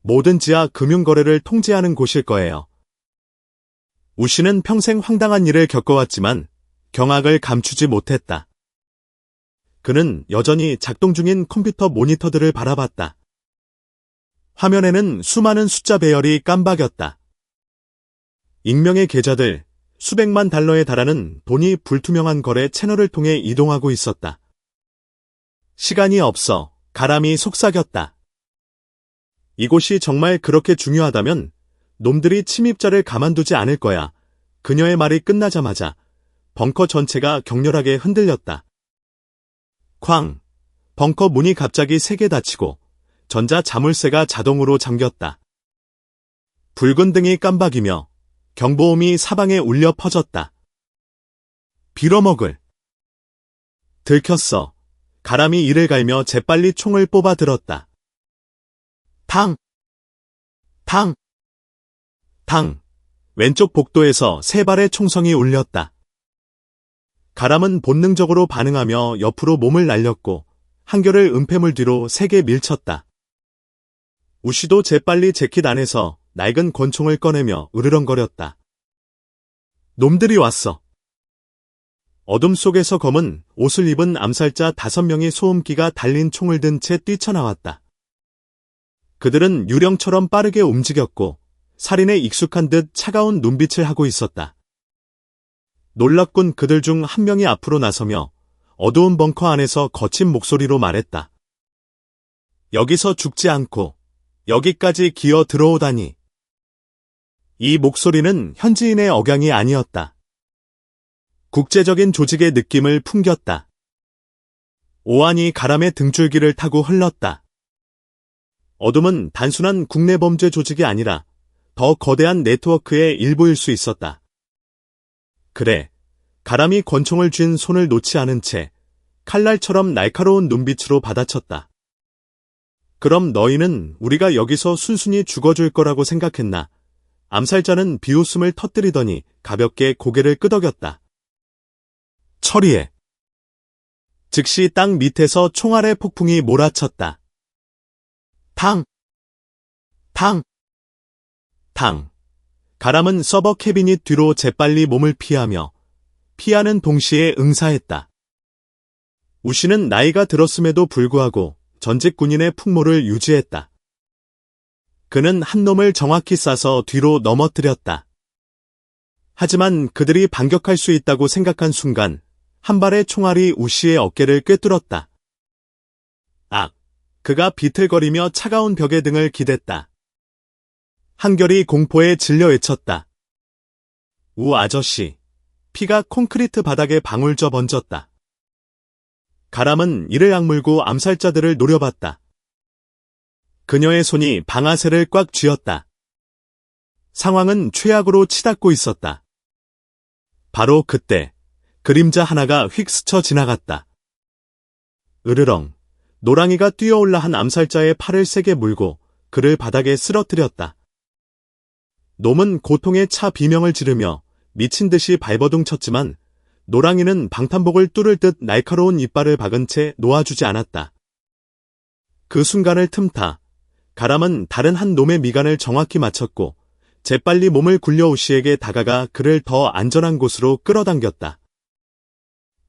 모든 지하 금융거래를 통제하는 곳일 거예요. 우씨는 평생 황당한 일을 겪어왔지만 경악을 감추지 못했다. 그는 여전히 작동 중인 컴퓨터 모니터들을 바라봤다. 화면에는 수많은 숫자 배열이 깜박였다. 익명의 계좌들, 수백만 달러에 달하는 돈이 불투명한 거래 채널을 통해 이동하고 있었다. 시간이 없어 가람이 속삭였다. 이곳이 정말 그렇게 중요하다면 놈들이 침입자를 가만두지 않을 거야. 그녀의 말이 끝나자마자 벙커 전체가 격렬하게 흔들렸다. 쾅! 벙커 문이 갑자기 세게 닫히고 전자 자물쇠가 자동으로 잠겼다. 붉은 등이 깜박이며 경보음이 사방에 울려 퍼졌다. 빌어먹을. 들켰어. 가람이 이를 갈며 재빨리 총을 뽑아 들었다. 탕! 탕! 탕! 왼쪽 복도에서 세 발의 총성이 울렸다. 가람은 본능적으로 반응하며 옆으로 몸을 날렸고 한결을 은폐물 뒤로 세게 밀쳤다. 우씨도 재빨리 재킷 안에서 낡은 권총을 꺼내며 으르렁거렸다. 놈들이 왔어. 어둠 속에서 검은 옷을 입은 암살자 5명이 소음기가 달린 총을 든 채 뛰쳐나왔다. 그들은 유령처럼 빠르게 움직였고 살인에 익숙한 듯 차가운 눈빛을 하고 있었다. 놀랍군 그들 중 한 명이 앞으로 나서며 어두운 벙커 안에서 거친 목소리로 말했다. 여기서 죽지 않고 여기까지 기어 들어오다니. 이 목소리는 현지인의 억양이 아니었다. 국제적인 조직의 느낌을 풍겼다. 오한이 가람의 등줄기를 타고 흘렀다. 어둠은 단순한 국내 범죄 조직이 아니라 더 거대한 네트워크의 일부일 수 있었다. 그래, 가람이 권총을 쥔 손을 놓지 않은 채 칼날처럼 날카로운 눈빛으로 받아쳤다. 그럼 너희는 우리가 여기서 순순히 죽어줄 거라고 생각했나? 암살자는 비웃음을 터뜨리더니 가볍게 고개를 끄덕였다. 처리해. 즉시 땅 밑에서 총알의 폭풍이 몰아쳤다. 탕! 탕! 탕! 가람은 서버 캐비닛 뒤로 재빨리 몸을 피하며 피하는 동시에 응사했다. 우씨는 나이가 들었음에도 불구하고 전직 군인의 풍모를 유지했다. 그는 한 놈을 정확히 쏴서 뒤로 넘어뜨렸다. 하지만 그들이 반격할 수 있다고 생각한 순간 한 발의 총알이 우씨의 어깨를 꿰뚫었다. 악! 그가 비틀거리며 차가운 벽의 등을 기댔다. 한결이 공포에 질려 외쳤다. 우 아저씨. 피가 콘크리트 바닥에 방울져 번졌다. 가람은 이를 악물고 암살자들을 노려봤다. 그녀의 손이 방아쇠를 꽉 쥐었다. 상황은 최악으로 치닫고 있었다. 바로 그때 그림자 하나가 휙 스쳐 지나갔다. 으르렁, 노랑이가 뛰어올라 한 암살자의 팔을 세게 물고 그를 바닥에 쓰러뜨렸다. 놈은 고통에 차 비명을 지르며 미친 듯이 발버둥 쳤지만 노랑이는 방탄복을 뚫을 듯 날카로운 이빨을 박은 채 놓아주지 않았다. 그 순간을 틈타 가람은 다른 한 놈의 미간을 정확히 맞췄고 재빨리 몸을 굴려 우씨에게 다가가 그를 더 안전한 곳으로 끌어당겼다.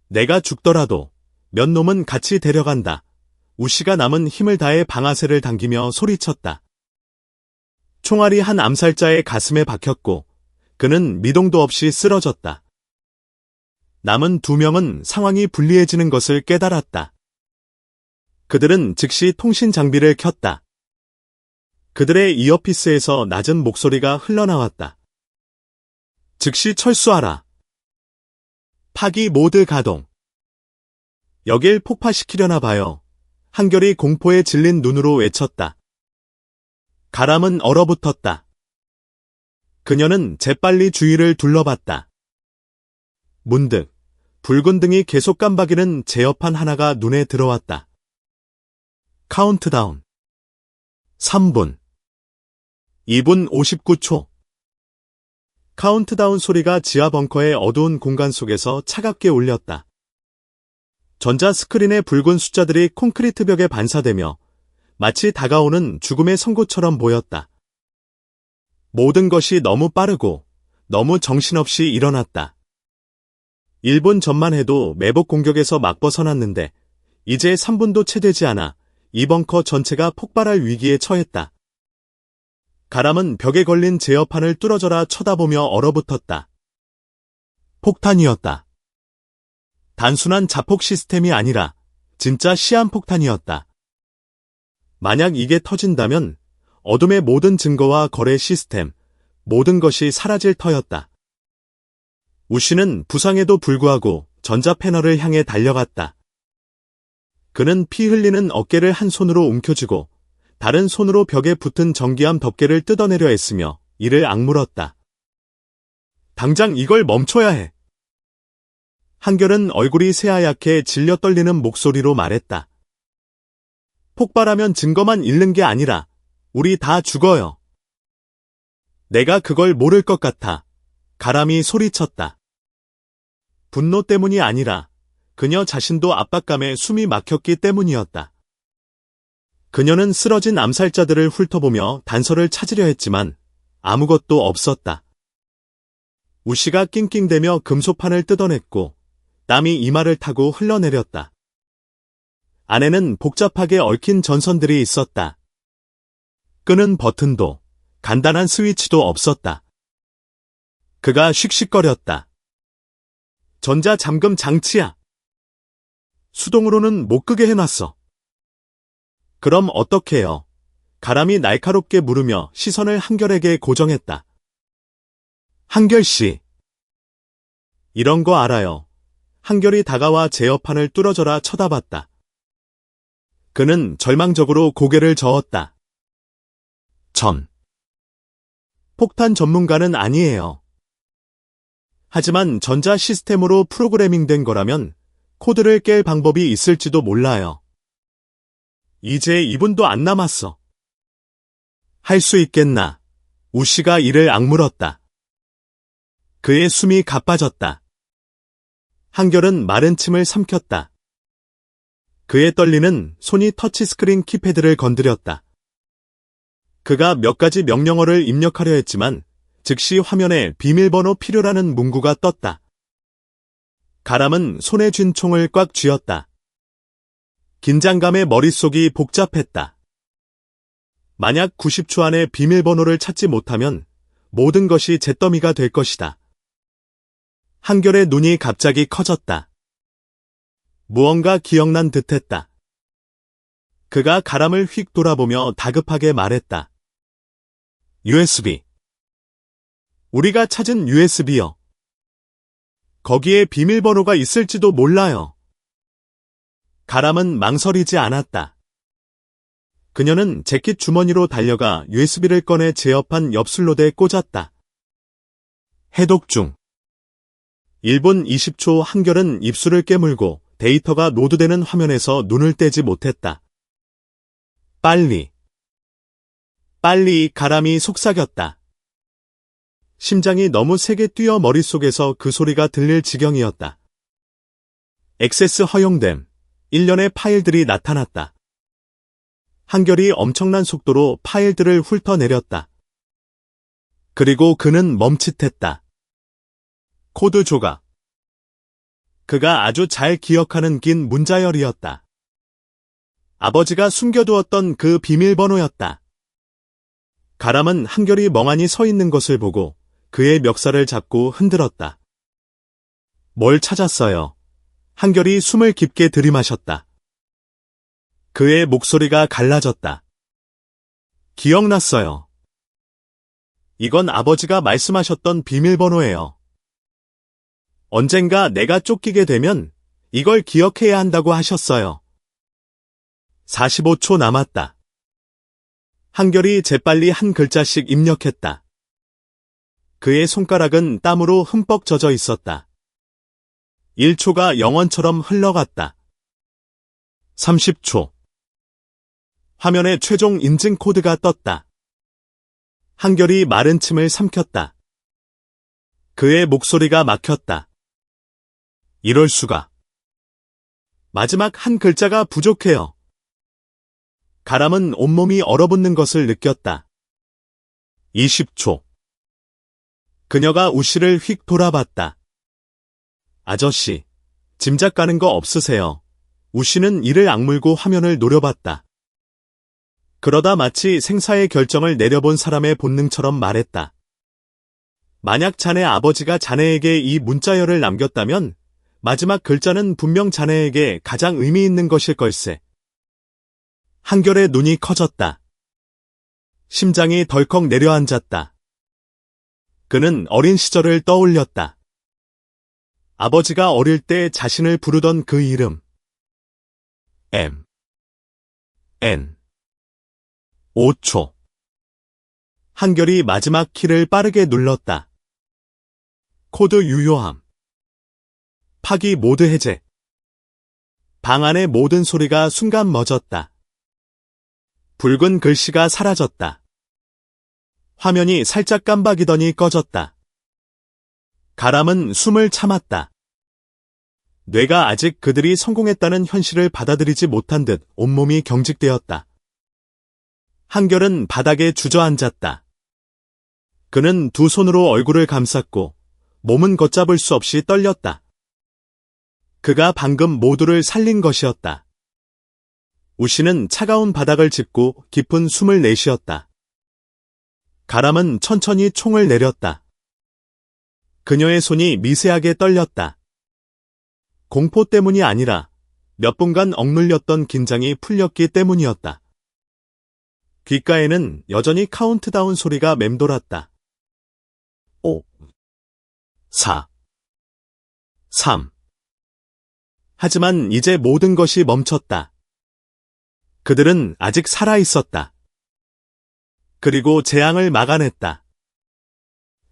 내가 죽더라도 몇 놈은 같이 데려간다. 우씨가 남은 힘을 다해 방아쇠를 당기며 소리쳤다. 총알이 한 암살자의 가슴에 박혔고 그는 미동도 없이 쓰러졌다. 남은 두 명은 상황이 불리해지는 것을 깨달았다. 그들은 즉시 통신 장비를 켰다. 그들의 이어피스에서 낮은 목소리가 흘러나왔다. 즉시 철수하라. 파기 모드 가동. 여길 폭파시키려나 봐요. 한결이 공포에 질린 눈으로 외쳤다. 가람은 얼어붙었다. 그녀는 재빨리 주위를 둘러봤다. 문득 붉은 등이 계속 깜박이는 제어판 하나가 눈에 들어왔다. 카운트다운. 3분. 2분 59초. 카운트다운 소리가 지하 벙커의 어두운 공간 속에서 차갑게 울렸다. 전자 스크린의 붉은 숫자들이 콘크리트 벽에 반사되며 마치 다가오는 죽음의 선고처럼 보였다. 모든 것이 너무 빠르고 너무 정신없이 일어났다. 1분 전만 해도 매복 공격에서 막 벗어났는데 이제 3분도 채 되지 않아 이 벙커 전체가 폭발할 위기에 처했다. 가람은 벽에 걸린 제어판을 뚫어져라 쳐다보며 얼어붙었다. 폭탄이었다. 단순한 자폭 시스템이 아니라 진짜 시한폭탄이었다. 만약 이게 터진다면 어둠의 모든 증거와 거래 시스템, 모든 것이 사라질 터였다. 우씨는 부상에도 불구하고 전자 패널을 향해 달려갔다. 그는 피 흘리는 어깨를 한 손으로 움켜쥐고 다른 손으로 벽에 붙은 전기암 덮개를 뜯어내려 했으며 이를 악물었다. 당장 이걸 멈춰야 해. 한결은 얼굴이 새하얗게 질려 떨리는 목소리로 말했다. 폭발하면 증거만 잃는 게 아니라 우리 다 죽어요. 내가 그걸 모를 것 같아. 가람이 소리쳤다. 분노 때문이 아니라 그녀 자신도 압박감에 숨이 막혔기 때문이었다. 그녀는 쓰러진 암살자들을 훑어보며 단서를 찾으려 했지만 아무것도 없었다. 우씨가 낑낑대며 금소판을 뜯어냈고 땀이 이마를 타고 흘러내렸다. 안에는 복잡하게 얽힌 전선들이 있었다. 끄는 버튼도 간단한 스위치도 없었다. 그가 씩씩거렸다. 전자잠금 장치야. 수동으로는 못 끄게 해놨어. 그럼 어떡해요? 가람이 날카롭게 물으며 시선을 한결에게 고정했다. 한결씨. 이런 거 알아요. 한결이 다가와 제어판을 뚫어져라 쳐다봤다. 그는 절망적으로 고개를 저었다. 폭탄 전문가는 아니에요. 하지만 전자 시스템으로 프로그래밍된 거라면 코드를 깰 방법이 있을지도 몰라요. 이제 2분도 안 남았어. 할 수 있겠나? 우씨가 이를 악물었다. 그의 숨이 가빠졌다. 한결은 마른 침을 삼켰다. 그의 떨리는 손이 터치스크린 키패드를 건드렸다. 그가 몇 가지 명령어를 입력하려 했지만 즉시 화면에 비밀번호 필요라는 문구가 떴다. 가람은 손에 쥔 총을 꽉 쥐었다. 긴장감에 머릿속이 복잡했다. 만약 90초 안에 비밀번호를 찾지 못하면 모든 것이 잿더미가 될 것이다. 한결의 눈이 갑자기 커졌다. 무언가 기억난 듯했다. 그가 가람을 휙 돌아보며 다급하게 말했다. USB. 우리가 찾은 USB요. 거기에 비밀번호가 있을지도 몰라요. 가람은 망설이지 않았다. 그녀는 재킷 주머니로 달려가 USB를 꺼내 제어판 옆 슬롯에 꽂았다. 해독 중. 1분 20초 한결은 입술을 깨물고 데이터가 노드되는 화면에서 눈을 떼지 못했다. 빨리. 가람이 속삭였다. 심장이 너무 세게 뛰어 머릿속에서 그 소리가 들릴 지경이었다. 액세스 허용됨. 일련의 파일들이 나타났다. 한결이 엄청난 속도로 파일들을 훑어내렸다. 그리고 그는 멈칫했다. 코드 조각. 그가 아주 잘 기억하는 긴 문자열이었다. 아버지가 숨겨두었던 그 비밀번호였다. 가람은 한결이 멍하니 서 있는 것을 보고 그의 멱살을 잡고 흔들었다. 뭘 찾았어요? 한결이 숨을 깊게 들이마셨다. 그의 목소리가 갈라졌다. 기억났어요. 이건 아버지가 말씀하셨던 비밀번호예요. 언젠가 내가 쫓기게 되면 이걸 기억해야 한다고 하셨어요. 45초 남았다. 한결이 재빨리 한 글자씩 입력했다. 그의 손가락은 땀으로 흠뻑 젖어 있었다. 1초가 영원처럼 흘러갔다. 30초. 화면에 최종 인증 코드가 떴다. 한결이 마른 침을 삼켰다. 그의 목소리가 막혔다. 이럴 수가. 마지막 한 글자가 부족해요. 가람은 온몸이 얼어붙는 것을 느꼈다. 20초. 그녀가 우씨를 휙 돌아봤다. 아저씨, 짐작 가는 거 없으세요? 우씨는 이를 악물고 화면을 노려봤다. 그러다 마치 생사의 결정을 내려본 사람의 본능처럼 말했다. 만약 자네 아버지가 자네에게 이 문자열을 남겼다면 마지막 글자는 분명 자네에게 가장 의미 있는 것일 걸세. 한결의 눈이 커졌다. 심장이 덜컥 내려앉았다. 그는 어린 시절을 떠올렸다. 아버지가 어릴 때 자신을 부르던 그 이름. N. 5초. 한결이 마지막 키를 빠르게 눌렀다. 코드 유효함. 파기 모드 해제. 방 안의 모든 소리가 순간 멎었다. 붉은 글씨가 사라졌다. 화면이 살짝 깜박이더니 꺼졌다. 가람은 숨을 참았다. 뇌가 아직 그들이 성공했다는 현실을 받아들이지 못한 듯 온몸이 경직되었다. 한결은 바닥에 주저앉았다. 그는 두 손으로 얼굴을 감쌌고 몸은 걷잡을 수 없이 떨렸다. 그가 방금 모두를 살린 것이었다. 우씨는 차가운 바닥을 짚고 깊은 숨을 내쉬었다. 가람은 천천히 총을 내렸다. 그녀의 손이 미세하게 떨렸다. 공포 때문이 아니라 몇 분간 억눌렸던 긴장이 풀렸기 때문이었다. 귓가에는 여전히 카운트다운 소리가 맴돌았다. 5, 4, 3. 하지만 이제 모든 것이 멈췄다. 그들은 아직 살아 있었다. 그리고 재앙을 막아냈다.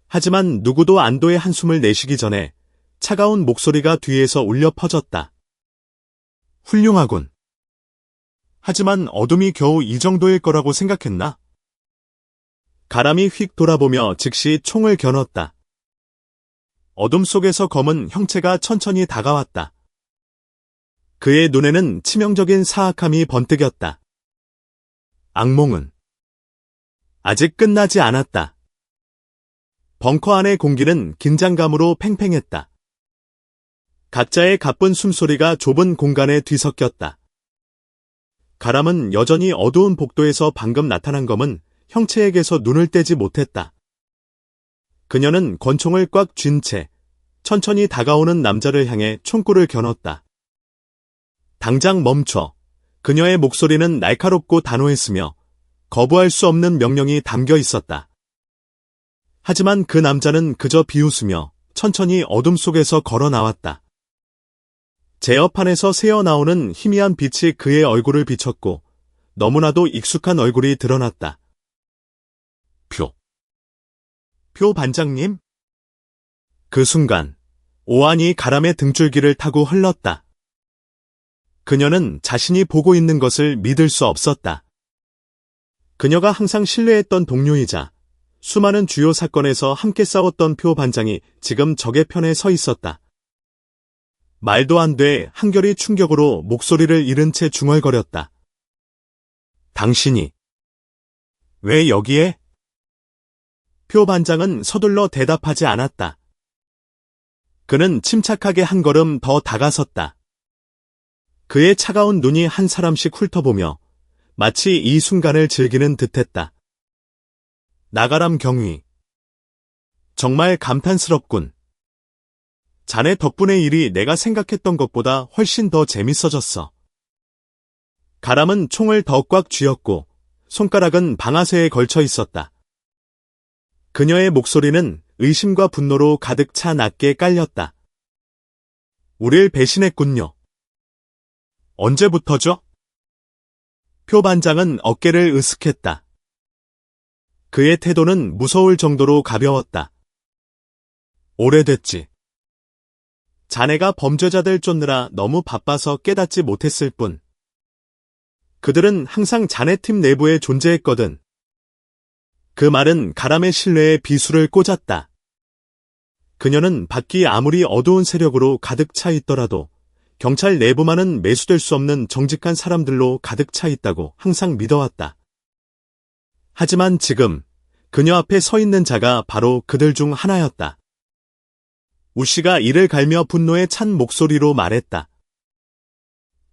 하지만 누구도 안도의 한숨을 내쉬기 전에 차가운 목소리가 뒤에서 울려 퍼졌다. 훌륭하군. 하지만 어둠이 겨우 이 정도일 거라고 생각했나? 가람이 휙 돌아보며 즉시 총을 겨눴다. 어둠 속에서 검은 형체가 천천히 다가왔다. 그의 눈에는 치명적인 사악함이 번뜩였다. 악몽은 아직 끝나지 않았다. 벙커 안의 공기는 긴장감으로 팽팽했다. 각자의 가쁜 숨소리가 좁은 공간에 뒤섞였다. 가람은 여전히 어두운 복도에서 방금 나타난 검은 형체에게서 눈을 떼지 못했다. 그녀는 권총을 꽉 쥔 채 천천히 다가오는 남자를 향해 총구를 겨눴다. 당장 멈춰. 그녀의 목소리는 날카롭고 단호했으며 거부할 수 없는 명령이 담겨 있었다. 하지만 그 남자는 그저 비웃으며 천천히 어둠 속에서 걸어 나왔다. 제어판에서 새어나오는 희미한 빛이 그의 얼굴을 비췄고 너무나도 익숙한 얼굴이 드러났다. 표 반장님? 그 순간 오한이 가람의 등줄기를 타고 흘렀다. 그녀는 자신이 보고 있는 것을 믿을 수 없었다. 그녀가 항상 신뢰했던 동료이자 수많은 주요 사건에서 함께 싸웠던 표 반장이 지금 적의 편에 서 있었다. 말도 안 돼. 한결이 충격으로 목소리를 잃은 채 중얼거렸다. 당신이 왜 여기에? 표 반장은 서둘러 대답하지 않았다. 그는 침착하게 한 걸음 더 다가섰다. 그의 차가운 눈이 한 사람씩 훑어보며 마치 이 순간을 즐기는 듯했다. 나가람 경위. 정말 감탄스럽군. 자네 덕분에 일이 내가 생각했던 것보다 훨씬 더 재밌어졌어. 가람은 총을 더 꽉 쥐었고 손가락은 방아쇠에 걸쳐 있었다. 그녀의 목소리는 의심과 분노로 가득 차 낮게 깔렸다. 우릴 배신했군요. 언제부터죠? 표 반장은 어깨를 으쓱했다. 그의 태도는 무서울 정도로 가벼웠다. 오래됐지. 자네가 범죄자들 쫓느라 너무 바빠서 깨닫지 못했을 뿐. 그들은 항상 자네 팀 내부에 존재했거든. 그 말은 가람의 신뢰에 비수를 꽂았다. 그녀는 밖이 아무리 어두운 세력으로 가득 차 있더라도 경찰 내부만은 매수될 수 없는 정직한 사람들로 가득 차 있다고 항상 믿어왔다. 하지만 지금 그녀 앞에 서 있는 자가 바로 그들 중 하나였다. 우씨가 이를 갈며 분노에 찬 목소리로 말했다.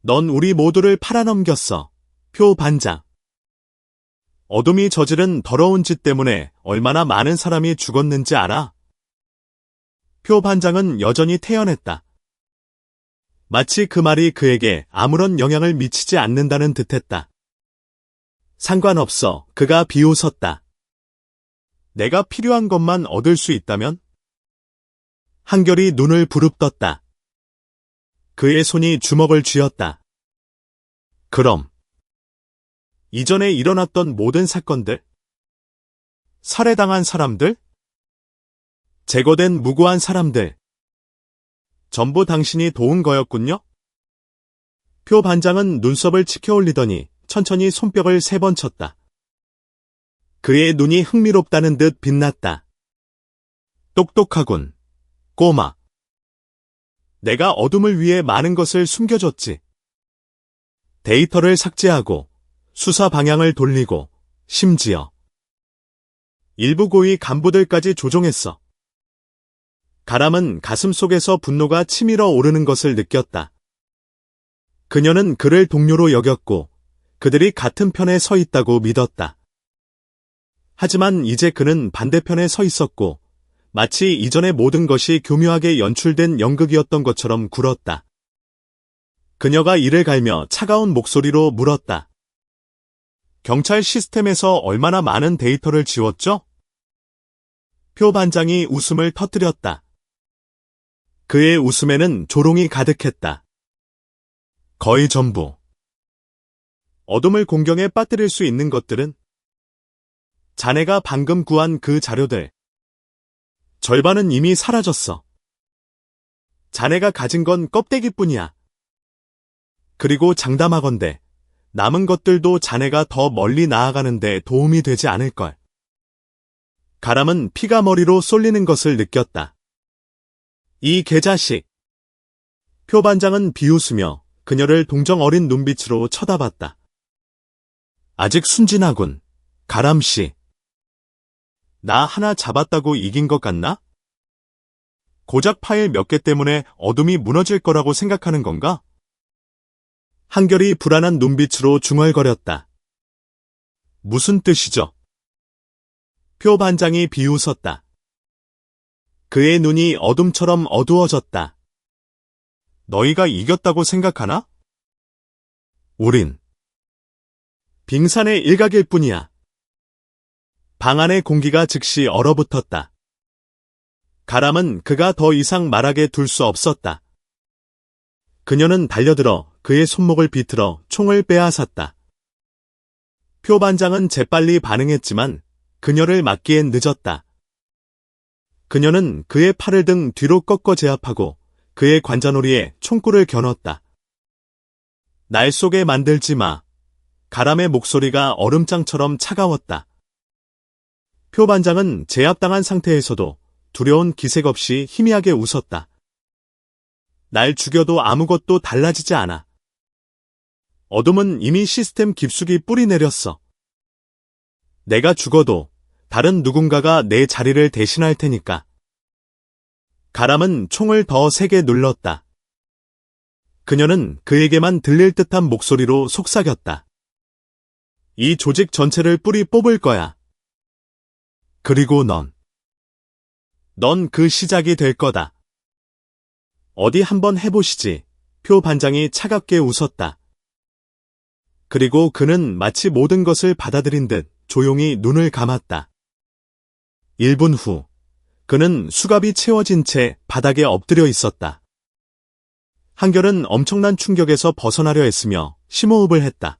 넌 우리 모두를 팔아넘겼어, 표 반장. 어둠이 저지른 더러운 짓 때문에 얼마나 많은 사람이 죽었는지 알아? 표 반장은 여전히 태연했다. 마치 그 말이 그에게 아무런 영향을 미치지 않는다는 듯했다. 상관없어. 그가 비웃었다. 내가 필요한 것만 얻을 수 있다면? 한결이 눈을 부릅떴다. 그의 손이 주먹을 쥐었다. 그럼 이전에 일어났던 모든 사건들? 살해당한 사람들? 제거된 무고한 사람들? 전부 당신이 도운 거였군요? 표 반장은 눈썹을 치켜 올리더니 천천히 손뼉을 3번 쳤다. 그의 눈이 흥미롭다는 듯 빛났다. 똑똑하군, 꼬마. 내가 어둠을 위해 많은 것을 숨겨줬지. 데이터를 삭제하고 수사 방향을 돌리고 심지어 일부 고위 간부들까지 조종했어. 가람은 가슴 속에서 분노가 치밀어 오르는 것을 느꼈다. 그녀는 그를 동료로 여겼고 그들이 같은 편에 서 있다고 믿었다. 하지만 이제 그는 반대편에 서 있었고 마치 이전의 모든 것이 교묘하게 연출된 연극이었던 것처럼 굴었다. 그녀가 이를 갈며 차가운 목소리로 물었다. 경찰 시스템에서 얼마나 많은 데이터를 지웠죠? 표 반장이 웃음을 터뜨렸다. 그의 웃음에는 조롱이 가득했다. 거의 전부. 어둠을 공경에 빠뜨릴 수 있는 것들은 자네가 방금 구한 그 자료들. 절반은 이미 사라졌어. 자네가 가진 건 껍데기뿐이야. 그리고 장담하건대 남은 것들도 자네가 더 멀리 나아가는데 도움이 되지 않을걸. 가람은 피가 머리로 쏠리는 것을 느꼈다. 이 개자식. 표 반장은 비웃으며 그녀를 동정 어린 눈빛으로 쳐다봤다. 아직 순진하군, 가람씨. 나 하나 잡았다고 이긴 것 같나? 고작 파일 몇 개 때문에 어둠이 무너질 거라고 생각하는 건가? 한결이 불안한 눈빛으로 중얼거렸다. 무슨 뜻이죠? 표 반장이 비웃었다. 그의 눈이 어둠처럼 어두워졌다. 너희가 이겼다고 생각하나? 우린 빙산의 일각일 뿐이야. 방 안의 공기가 즉시 얼어붙었다. 가람은 그가 더 이상 말하게 둘 수 없었다. 그녀는 달려들어 그의 손목을 비틀어 총을 빼앗았다. 표 반장은 재빨리 반응했지만 그녀를 막기엔 늦었다. 그녀는 그의 팔을 등 뒤로 꺾어 제압하고 그의 관자놀이에 총구를 겨눴다. 날 속에 만들지 마. 가람의 목소리가 얼음장처럼 차가웠다. 표 반장은 제압당한 상태에서도 두려운 기색 없이 희미하게 웃었다. 날 죽여도 아무것도 달라지지 않아. 어둠은 이미 시스템 깊숙이 뿌리 내렸어. 내가 죽어도 다른 누군가가 내 자리를 대신할 테니까. 가람은 총을 더 세게 눌렀다. 그녀는 그에게만 들릴 듯한 목소리로 속삭였다. 이 조직 전체를 뿌리 뽑을 거야. 그리고 넌 그 시작이 될 거다. 어디 한번 해보시지. 표 반장이 차갑게 웃었다. 그리고 그는 마치 모든 것을 받아들인 듯 조용히 눈을 감았다. 1분 후, 그는 수갑이 채워진 채 바닥에 엎드려 있었다. 한결은 엄청난 충격에서 벗어나려 했으며 심호흡을 했다.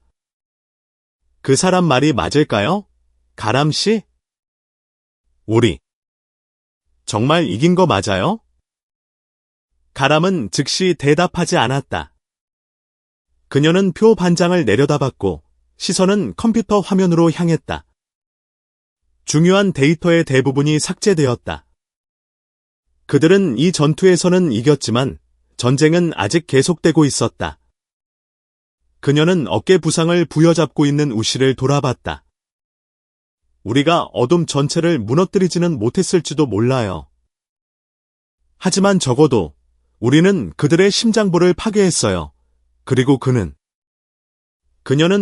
그 사람 말이 맞을까요? 가람씨? 우리 정말 이긴 거 맞아요? 가람은 즉시 대답하지 않았다. 그녀는 표 반장을 내려다봤고 시선은 컴퓨터 화면으로 향했다. 중요한 데이터의 대부분이 삭제되었다. 그들은 이 전투에서는 이겼지만 전쟁은 아직 계속되고 있었다. 그녀는 어깨 부상을 부여잡고 있는 우시를 돌아봤다. 우리가 어둠 전체를 무너뜨리지는 못했을지도 몰라요. 하지만 적어도 우리는 그들의 심장부를 파괴했어요. 그리고 그녀는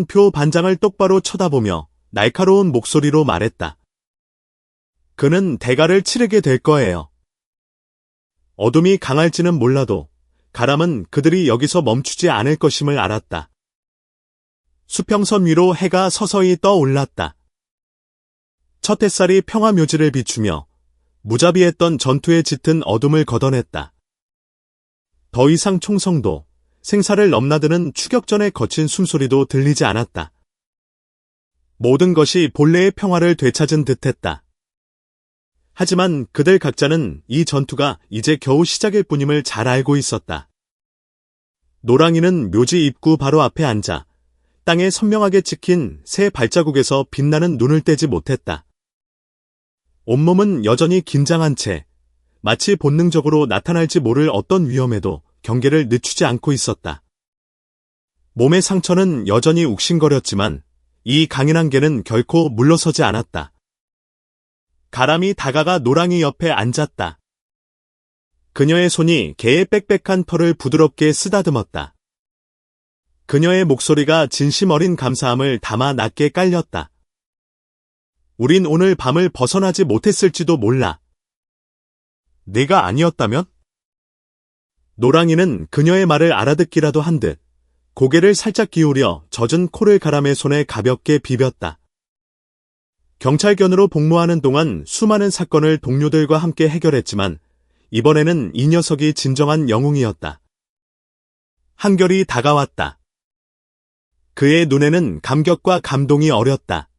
표 반장을 똑바로 쳐다보며 날카로운 목소리로 말했다. 그는 대가를 치르게 될 거예요. 어둠이 강할지는 몰라도 가람은 그들이 여기서 멈추지 않을 것임을 알았다. 수평선 위로 해가 서서히 떠올랐다. 첫 햇살이 평화묘지를 비추며 무자비했던 전투의 짙은 어둠을 걷어냈다. 더 이상 총성도 생사를 넘나드는 추격전의 거친 숨소리도 들리지 않았다. 모든 것이 본래의 평화를 되찾은 듯했다. 하지만 그들 각자는 이 전투가 이제 겨우 시작일 뿐임을 잘 알고 있었다. 노랑이는 묘지 입구 바로 앞에 앉아 땅에 선명하게 찍힌 새 발자국에서 빛나는 눈을 떼지 못했다. 온몸은 여전히 긴장한 채 마치 본능적으로 나타날지 모를 어떤 위험에도 경계를 늦추지 않고 있었다. 몸의 상처는 여전히 욱신거렸지만 이 강인한 개는 결코 물러서지 않았다. 가람이 다가가 노랑이 옆에 앉았다. 그녀의 손이 개의 빽빽한 털을 부드럽게 쓰다듬었다. 그녀의 목소리가 진심 어린 감사함을 담아 낮게 깔렸다. 우린 오늘 밤을 벗어나지 못했을지도 몰라. 네가 아니었다면? 노랑이는 그녀의 말을 알아듣기라도 한 듯 고개를 살짝 기울여 젖은 코를 가람의 손에 가볍게 비볐다. 경찰견으로 복무하는 동안 수많은 사건을 동료들과 함께 해결했지만 이번에는 이 녀석이 진정한 영웅이었다. 한결이 다가왔다. 그의 눈에는 감격과 감동이 어렸다.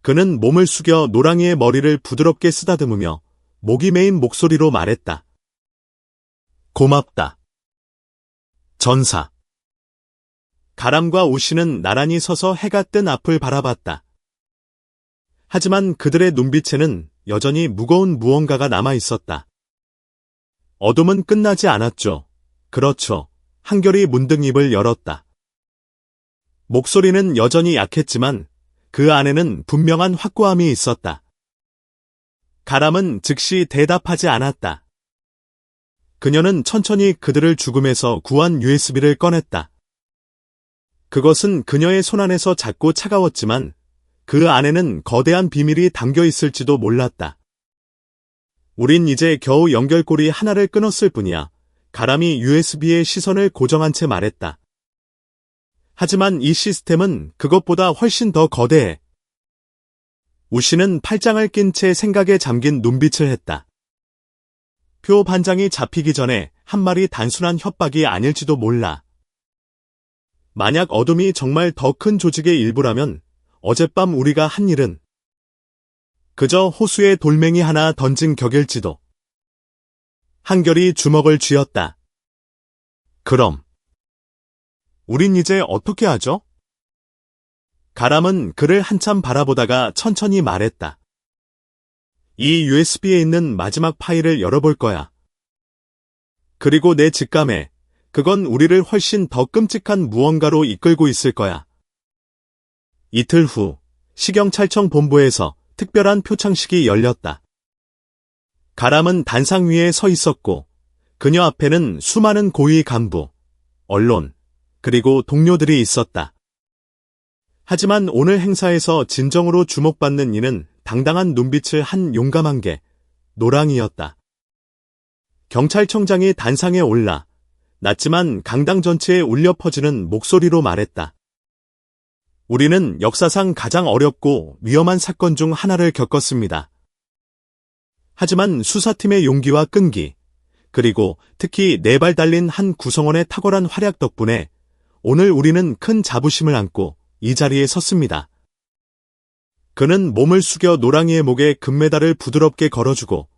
그는 몸을 숙여 노랑이의 머리를 부드럽게 쓰다듬으며 목이 메인 목소리로 말했다. 고맙다. 전사. 가람과 우시는 나란히 서서 해가 뜬 앞을 바라봤다. 하지만 그들의 눈빛에는 여전히 무거운 무언가가 남아 있었다. 어둠은 끝나지 않았죠. 그렇죠. 한결이 문득 입을 열었다. 목소리는 여전히 약했지만 그 안에는 분명한 확고함이 있었다. 가람은 즉시 대답하지 않았다. 그녀는 천천히 그들을 죽음에서 구한 USB를 꺼냈다. 그것은 그녀의 손안에서 작고 차가웠지만 그 안에는 거대한 비밀이 담겨 있을지도 몰랐다. 우린 이제 겨우 연결고리 하나를 끊었을 뿐이야. 가람이 USB의 시선을 고정한 채 말했다. 하지만 이 시스템은 그것보다 훨씬 더 거대해. 우씨는 팔짱을 낀 채 생각에 잠긴 눈빛을 했다. 표 반장이 잡히기 전에 한 말이 단순한 협박이 아닐지도 몰라. 만약 어둠이 정말 더 큰 조직의 일부라면 어젯밤 우리가 한 일은 그저 호수에 돌멩이 하나 던진 격일지도. 한결이 주먹을 쥐었다. 그럼 우린 이제 어떻게 하죠? 가람은 그를 한참 바라보다가 천천히 말했다. 이 USB에 있는 마지막 파일을 열어볼 거야. 그리고 내 직감에 그건 우리를 훨씬 더 끔찍한 무언가로 이끌고 있을 거야. 이틀 후 시경찰청 본부에서 특별한 표창식이 열렸다. 가람은 단상 위에 서 있었고 그녀 앞에는 수많은 고위 간부, 언론, 그리고 동료들이 있었다. 하지만 오늘 행사에서 진정으로 주목받는 이는 당당한 눈빛을 한 용감한 개, 노랑이었다. 경찰청장이 단상에 올라 낮지만 강당 전체에 울려 퍼지는 목소리로 말했다. 우리는 역사상 가장 어렵고 위험한 사건 중 하나를 겪었습니다. 하지만 수사팀의 용기와 끈기, 그리고 특히 4발 달린 한 구성원의 탁월한 활약 덕분에 오늘 우리는 큰 자부심을 안고 이 자리에 섰습니다. 그는 몸을 숙여 노랑이의 목에 금메달을 부드럽게 걸어주고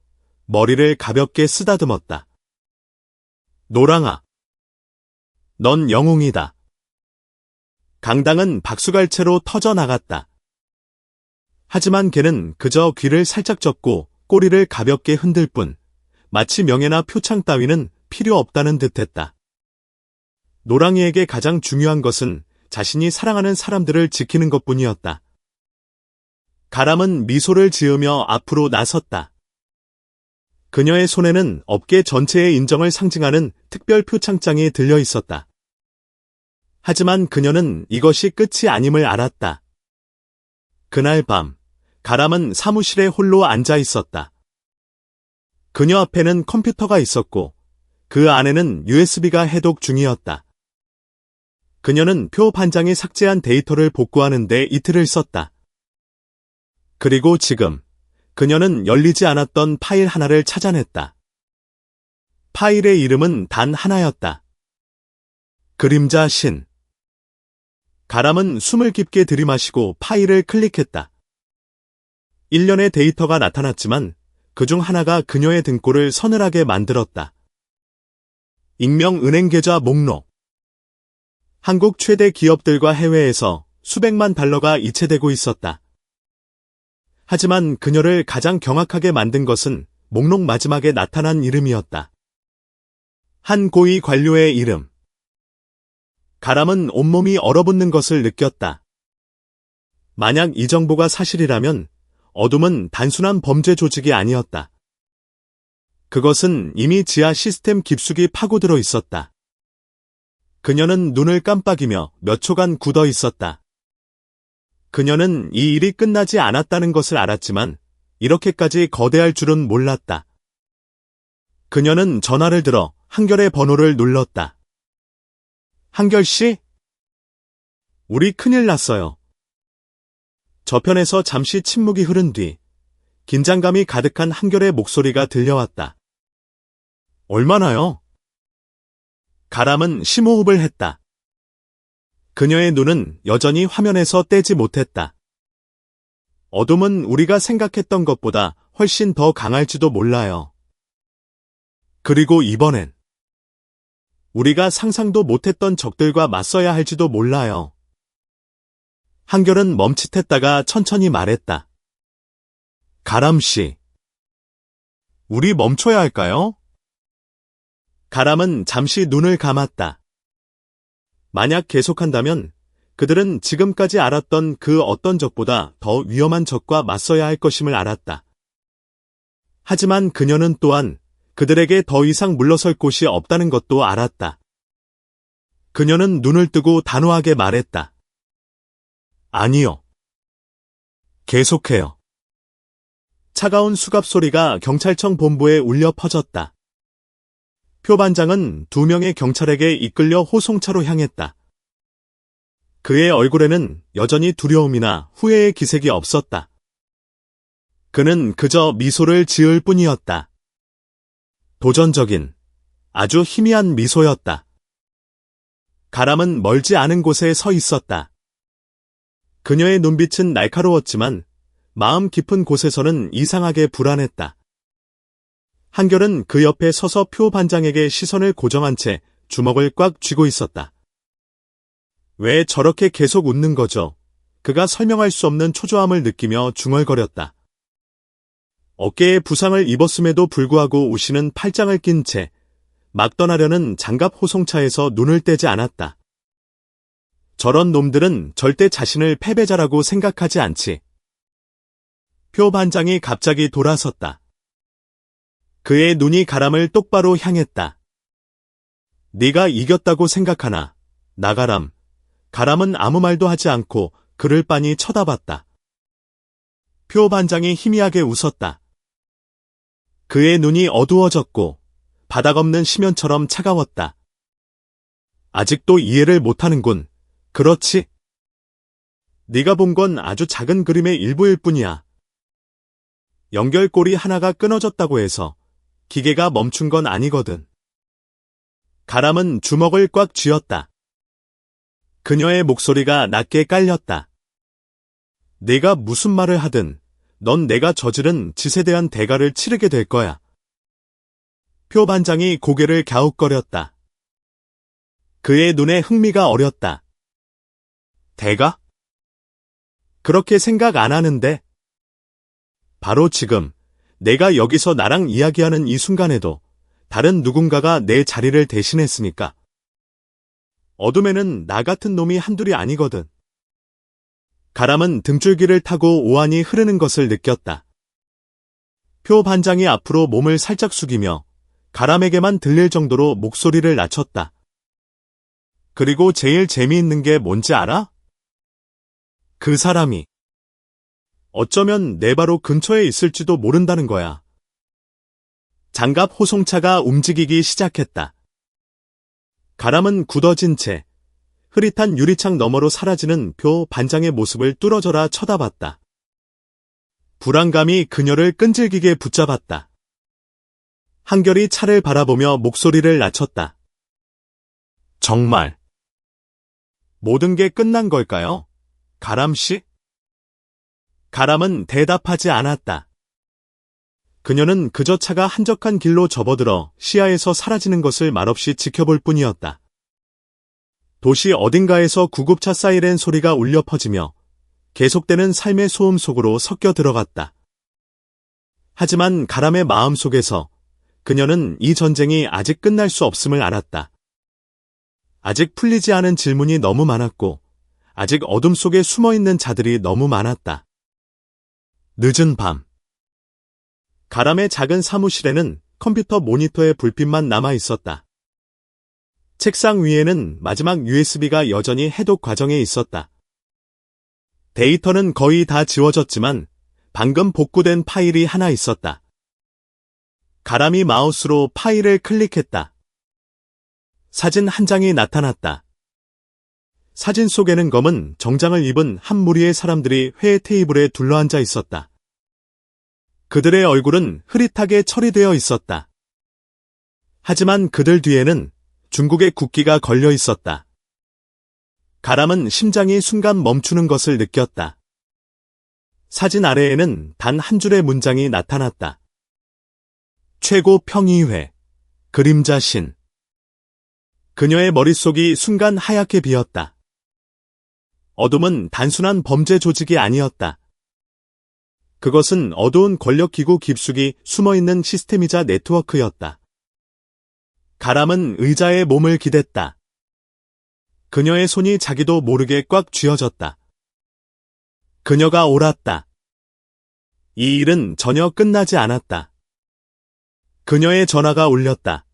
머리를 가볍게 쓰다듬었다. 노랑아, 넌 영웅이다. 강당은 박수갈채로 터져나갔다. 하지만 걔는 그저 귀를 살짝 젓고 꼬리를 가볍게 흔들 뿐 마치 명예나 표창 따위는 필요 없다는 듯했다. 노랑이에게 가장 중요한 것은 자신이 사랑하는 사람들을 지키는 것뿐이었다. 가람은 미소를 지으며 앞으로 나섰다. 그녀의 손에는 업계 전체의 인정을 상징하는 특별 표창장이 들려 있었다. 하지만 그녀는 이것이 끝이 아님을 알았다. 그날 밤, 가람은 사무실에 홀로 앉아 있었다. 그녀 앞에는 컴퓨터가 있었고 그 안에는 USB가 해독 중이었다. 그녀는 표 반장이 삭제한 데이터를 복구하는 데 이틀을 썼다. 그리고 지금 그녀는 열리지 않았던 파일 하나를 찾아냈다. 파일의 이름은 단 하나였다. 그림자 신. 가람은 숨을 깊게 들이마시고 파일을 클릭했다. 일련의 데이터가 나타났지만 그중 하나가 그녀의 등골을 서늘하게 만들었다. 익명 은행 계좌 목록. 한국 최대 기업들과 해외에서 수백만 달러가 이체되고 있었다. 하지만 그녀를 가장 경악하게 만든 것은 목록 마지막에 나타난 이름이었다. 한 고위 관료의 이름. 가람은 온몸이 얼어붙는 것을 느꼈다. 만약 이 정보가 사실이라면 어둠은 단순한 범죄 조직이 아니었다. 그것은 이미 지하 시스템 깊숙이 파고들어 있었다. 그녀는 눈을 깜빡이며 몇 초간 굳어 있었다. 그녀는 이 일이 끝나지 않았다는 것을 알았지만 이렇게까지 거대할 줄은 몰랐다. 그녀는 전화를 들어 한결의 번호를 눌렀다. 한결 씨? 우리 큰일 났어요. 저편에서 잠시 침묵이 흐른 뒤 긴장감이 가득한 한결의 목소리가 들려왔다. 얼마나요? 가람은 심호흡을 했다. 그녀의 눈은 여전히 화면에서 떼지 못했다. 어둠은 우리가 생각했던 것보다 훨씬 더 강할지도 몰라요. 그리고 이번엔 우리가 상상도 못했던 적들과 맞서야 할지도 몰라요. 한결은 멈칫했다가 천천히 말했다. 가람 씨, 우리 멈춰야 할까요? 가람은 잠시 눈을 감았다. 만약 계속한다면 그들은 지금까지 알았던 그 어떤 적보다 더 위험한 적과 맞서야 할 것임을 알았다. 하지만 그녀는 또한 그들에게 더 이상 물러설 곳이 없다는 것도 알았다. 그녀는 눈을 뜨고 단호하게 말했다. 아니요. 계속해요. 차가운 수갑 소리가 경찰청 본부에 울려 퍼졌다. 표 반장은 2명의 경찰에게 이끌려 호송차로 향했다. 그의 얼굴에는 여전히 두려움이나 후회의 기색이 없었다. 그는 그저 미소를 지을 뿐이었다. 도전적인, 아주 희미한 미소였다. 가람은 멀지 않은 곳에 서 있었다. 그녀의 눈빛은 날카로웠지만 마음 깊은 곳에서는 이상하게 불안했다. 한결은 그 옆에 서서 표 반장에게 시선을 고정한 채 주먹을 꽉 쥐고 있었다. 왜 저렇게 계속 웃는 거죠? 그가 설명할 수 없는 초조함을 느끼며 중얼거렸다. 어깨에 부상을 입었음에도 불구하고 우시는 팔짱을 낀 채 막 떠나려는 장갑 호송차에서 눈을 떼지 않았다. 저런 놈들은 절대 자신을 패배자라고 생각하지 않지. 표 반장이 갑자기 돌아섰다. 그의 눈이 가람을 똑바로 향했다. 네가 이겼다고 생각하나, 나가람. 가람은 아무 말도 하지 않고 그를 빤히 쳐다봤다. 표 반장이 희미하게 웃었다. 그의 눈이 어두워졌고 바닥 없는 심연처럼 차가웠다. 아직도 이해를 못하는군. 그렇지? 네가 본 건 아주 작은 그림의 일부일 뿐이야. 연결고리 하나가 끊어졌다고 해서 기계가 멈춘 건 아니거든. 가람은 주먹을 꽉 쥐었다. 그녀의 목소리가 낮게 깔렸다. 네가 무슨 말을 하든 넌 내가 저지른 짓에 대한 대가를 치르게 될 거야. 표 반장이 고개를 갸웃거렸다. 그의 눈에 흥미가 어렸다. 대가? 그렇게 생각 안 하는데? 바로 지금 내가 여기서 나랑 이야기하는 이 순간에도 다른 누군가가 내 자리를 대신했으니까. 어둠에는 나 같은 놈이 한둘이 아니거든. 가람은 등줄기를 타고 오한이 흐르는 것을 느꼈다. 표 반장이 앞으로 몸을 살짝 숙이며 가람에게만 들릴 정도로 목소리를 낮췄다. 그리고 제일 재미있는 게 뭔지 알아? 그 사람이 어쩌면 내 바로 근처에 있을지도 모른다는 거야. 장갑 호송차가 움직이기 시작했다. 가람은 굳어진 채 흐릿한 유리창 너머로 사라지는 표 반장의 모습을 뚫어져라 쳐다봤다. 불안감이 그녀를 끈질기게 붙잡았다. 한결이 차를 바라보며 목소리를 낮췄다. 정말 모든 게 끝난 걸까요? 가람 씨? 가람은 대답하지 않았다. 그녀는 그저 차가 한적한 길로 접어들어 시야에서 사라지는 것을 말없이 지켜볼 뿐이었다. 도시 어딘가에서 구급차 사이렌 소리가 울려 퍼지며 계속되는 삶의 소음 속으로 섞여 들어갔다. 하지만 가람의 마음속에서 그녀는 이 전쟁이 아직 끝날 수 없음을 알았다. 아직 풀리지 않은 질문이 너무 많았고 아직 어둠 속에 숨어있는 자들이 너무 많았다. 늦은 밤. 가람의 작은 사무실에는 컴퓨터 모니터의 불빛만 남아 있었다. 책상 위에는 마지막 USB가 여전히 해독 과정에 있었다. 데이터는 거의 다 지워졌지만 방금 복구된 파일이 하나 있었다. 가람이 마우스로 파일을 클릭했다. 사진 한 장이 나타났다. 사진 속에는 검은 정장을 입은 한 무리의 사람들이 회 테이블에 둘러앉아 있었다. 그들의 얼굴은 흐릿하게 처리되어 있었다. 하지만 그들 뒤에는 중국의 국기가 걸려 있었다. 가람은 심장이 순간 멈추는 것을 느꼈다. 사진 아래에는 단 한 줄의 문장이 나타났다. 최고 평의회, 그림자 신. 그녀의 머릿속이 순간 하얗게 비었다. 어둠은 단순한 범죄 조직이 아니었다. 그것은 어두운 권력기구 깊숙이 숨어있는 시스템이자 네트워크였다. 가람은 의자에 몸을 기댔다. 그녀의 손이 자기도 모르게 꽉 쥐어졌다. 그녀가 옳았다. 이 일은 전혀 끝나지 않았다. 그녀의 전화가 울렸다.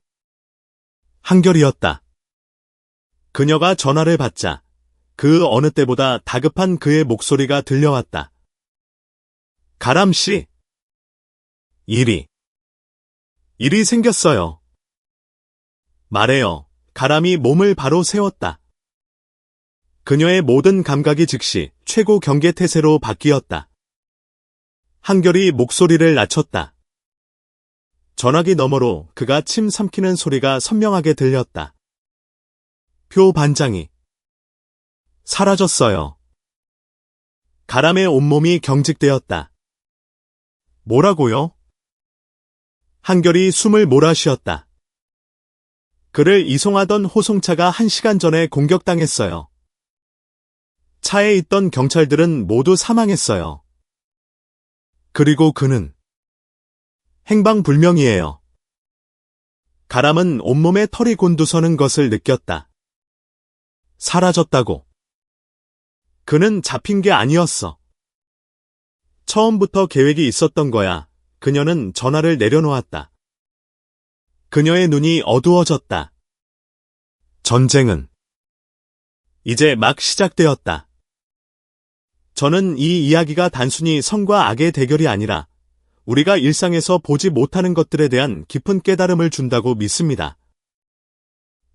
한결이었다. 그녀가 전화를 받자 그 어느 때보다 다급한 그의 목소리가 들려왔다. 가람 씨. 일이 생겼어요. 말해요. 가람이 몸을 바로 세웠다. 그녀의 모든 감각이 즉시 최고 경계 태세로 바뀌었다. 한결이 목소리를 낮췄다. 전화기 너머로 그가 침 삼키는 소리가 선명하게 들렸다. 표 반장이 사라졌어요. 가람의 온몸이 경직되었다. 뭐라고요? 한결이 숨을 몰아쉬었다. 그를 이송하던 호송차가 1시간 전에 공격당했어요. 차에 있던 경찰들은 모두 사망했어요. 그리고 그는 행방불명이에요. 가람은 온몸에 털이 곤두서는 것을 느꼈다. 사라졌다고. 그는 잡힌 게 아니었어. 처음부터 계획이 있었던 거야. 그녀는 전화를 내려놓았다. 그녀의 눈이 어두워졌다. 전쟁은 이제 막 시작되었다. 저는 이 이야기가 단순히 선과 악의 대결이 아니라 우리가 일상에서 보지 못하는 것들에 대한 깊은 깨달음을 준다고 믿습니다.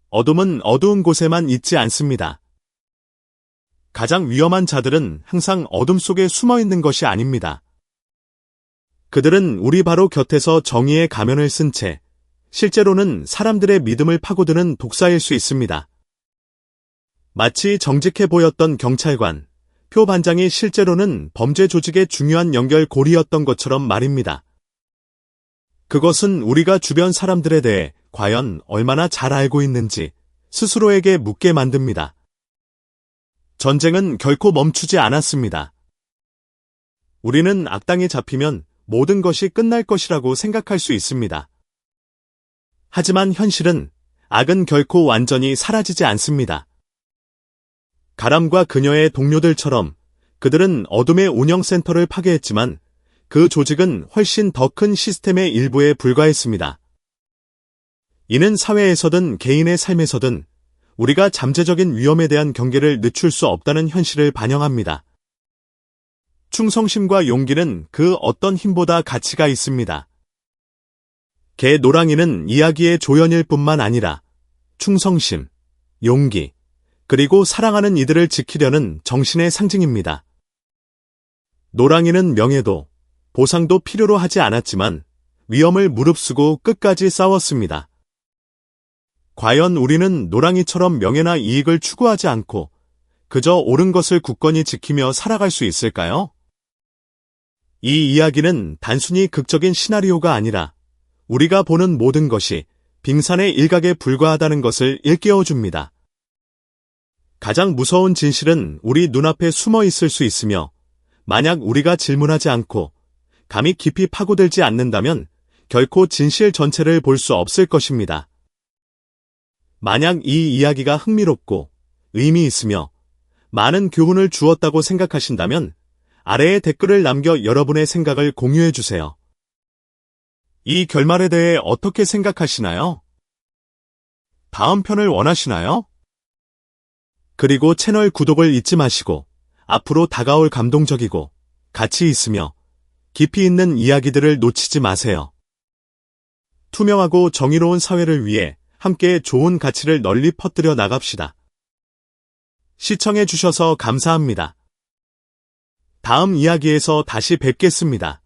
어둠은 어두운 곳에만 있지 않습니다. 가장 위험한 자들은 항상 어둠 속에 숨어 있는 것이 아닙니다. 그들은 우리 바로 곁에서 정의의 가면을 쓴 채 실제로는 사람들의 믿음을 파고드는 독사일 수 있습니다. 마치 정직해 보였던 경찰관, 표 반장이 실제로는 범죄 조직의 중요한 연결고리였던 것처럼 말입니다. 그것은 우리가 주변 사람들에 대해 과연 얼마나 잘 알고 있는지 스스로에게 묻게 만듭니다. 전쟁은 결코 멈추지 않았습니다. 우리는 악당이 잡히면 모든 것이 끝날 것이라고 생각할 수 있습니다. 하지만 현실은 악은 결코 완전히 사라지지 않습니다. 가람과 그녀의 동료들처럼 그들은 어둠의 운영센터를 파괴했지만 그 조직은 훨씬 더 큰 시스템의 일부에 불과했습니다. 이는 사회에서든 개인의 삶에서든 우리가 잠재적인 위험에 대한 경계를 늦출 수 없다는 현실을 반영합니다. 충성심과 용기는 그 어떤 힘보다 가치가 있습니다. 개 노랑이는 이야기의 조연일 뿐만 아니라 충성심, 용기, 그리고 사랑하는 이들을 지키려는 정신의 상징입니다. 노랑이는 명예도, 보상도 필요로 하지 않았지만 위험을 무릅쓰고 끝까지 싸웠습니다. 과연 우리는 노랑이처럼 명예나 이익을 추구하지 않고 그저 옳은 것을 굳건히 지키며 살아갈 수 있을까요? 이 이야기는 단순히 극적인 시나리오가 아니라 우리가 보는 모든 것이 빙산의 일각에 불과하다는 것을 일깨워줍니다. 가장 무서운 진실은 우리 눈앞에 숨어 있을 수 있으며 만약 우리가 질문하지 않고 감히 깊이 파고들지 않는다면 결코 진실 전체를 볼 수 없을 것입니다. 만약 이 이야기가 흥미롭고 의미 있으며 많은 교훈을 주었다고 생각하신다면 아래에 댓글을 남겨 여러분의 생각을 공유해 주세요. 이 결말에 대해 어떻게 생각하시나요? 다음 편을 원하시나요? 그리고 채널 구독을 잊지 마시고 앞으로 다가올 감동적이고 가치 있으며 깊이 있는 이야기들을 놓치지 마세요. 투명하고 정의로운 사회를 위해 함께 좋은 가치를 널리 퍼뜨려 나갑시다. 시청해 주셔서 감사합니다. 다음 이야기에서 다시 뵙겠습니다.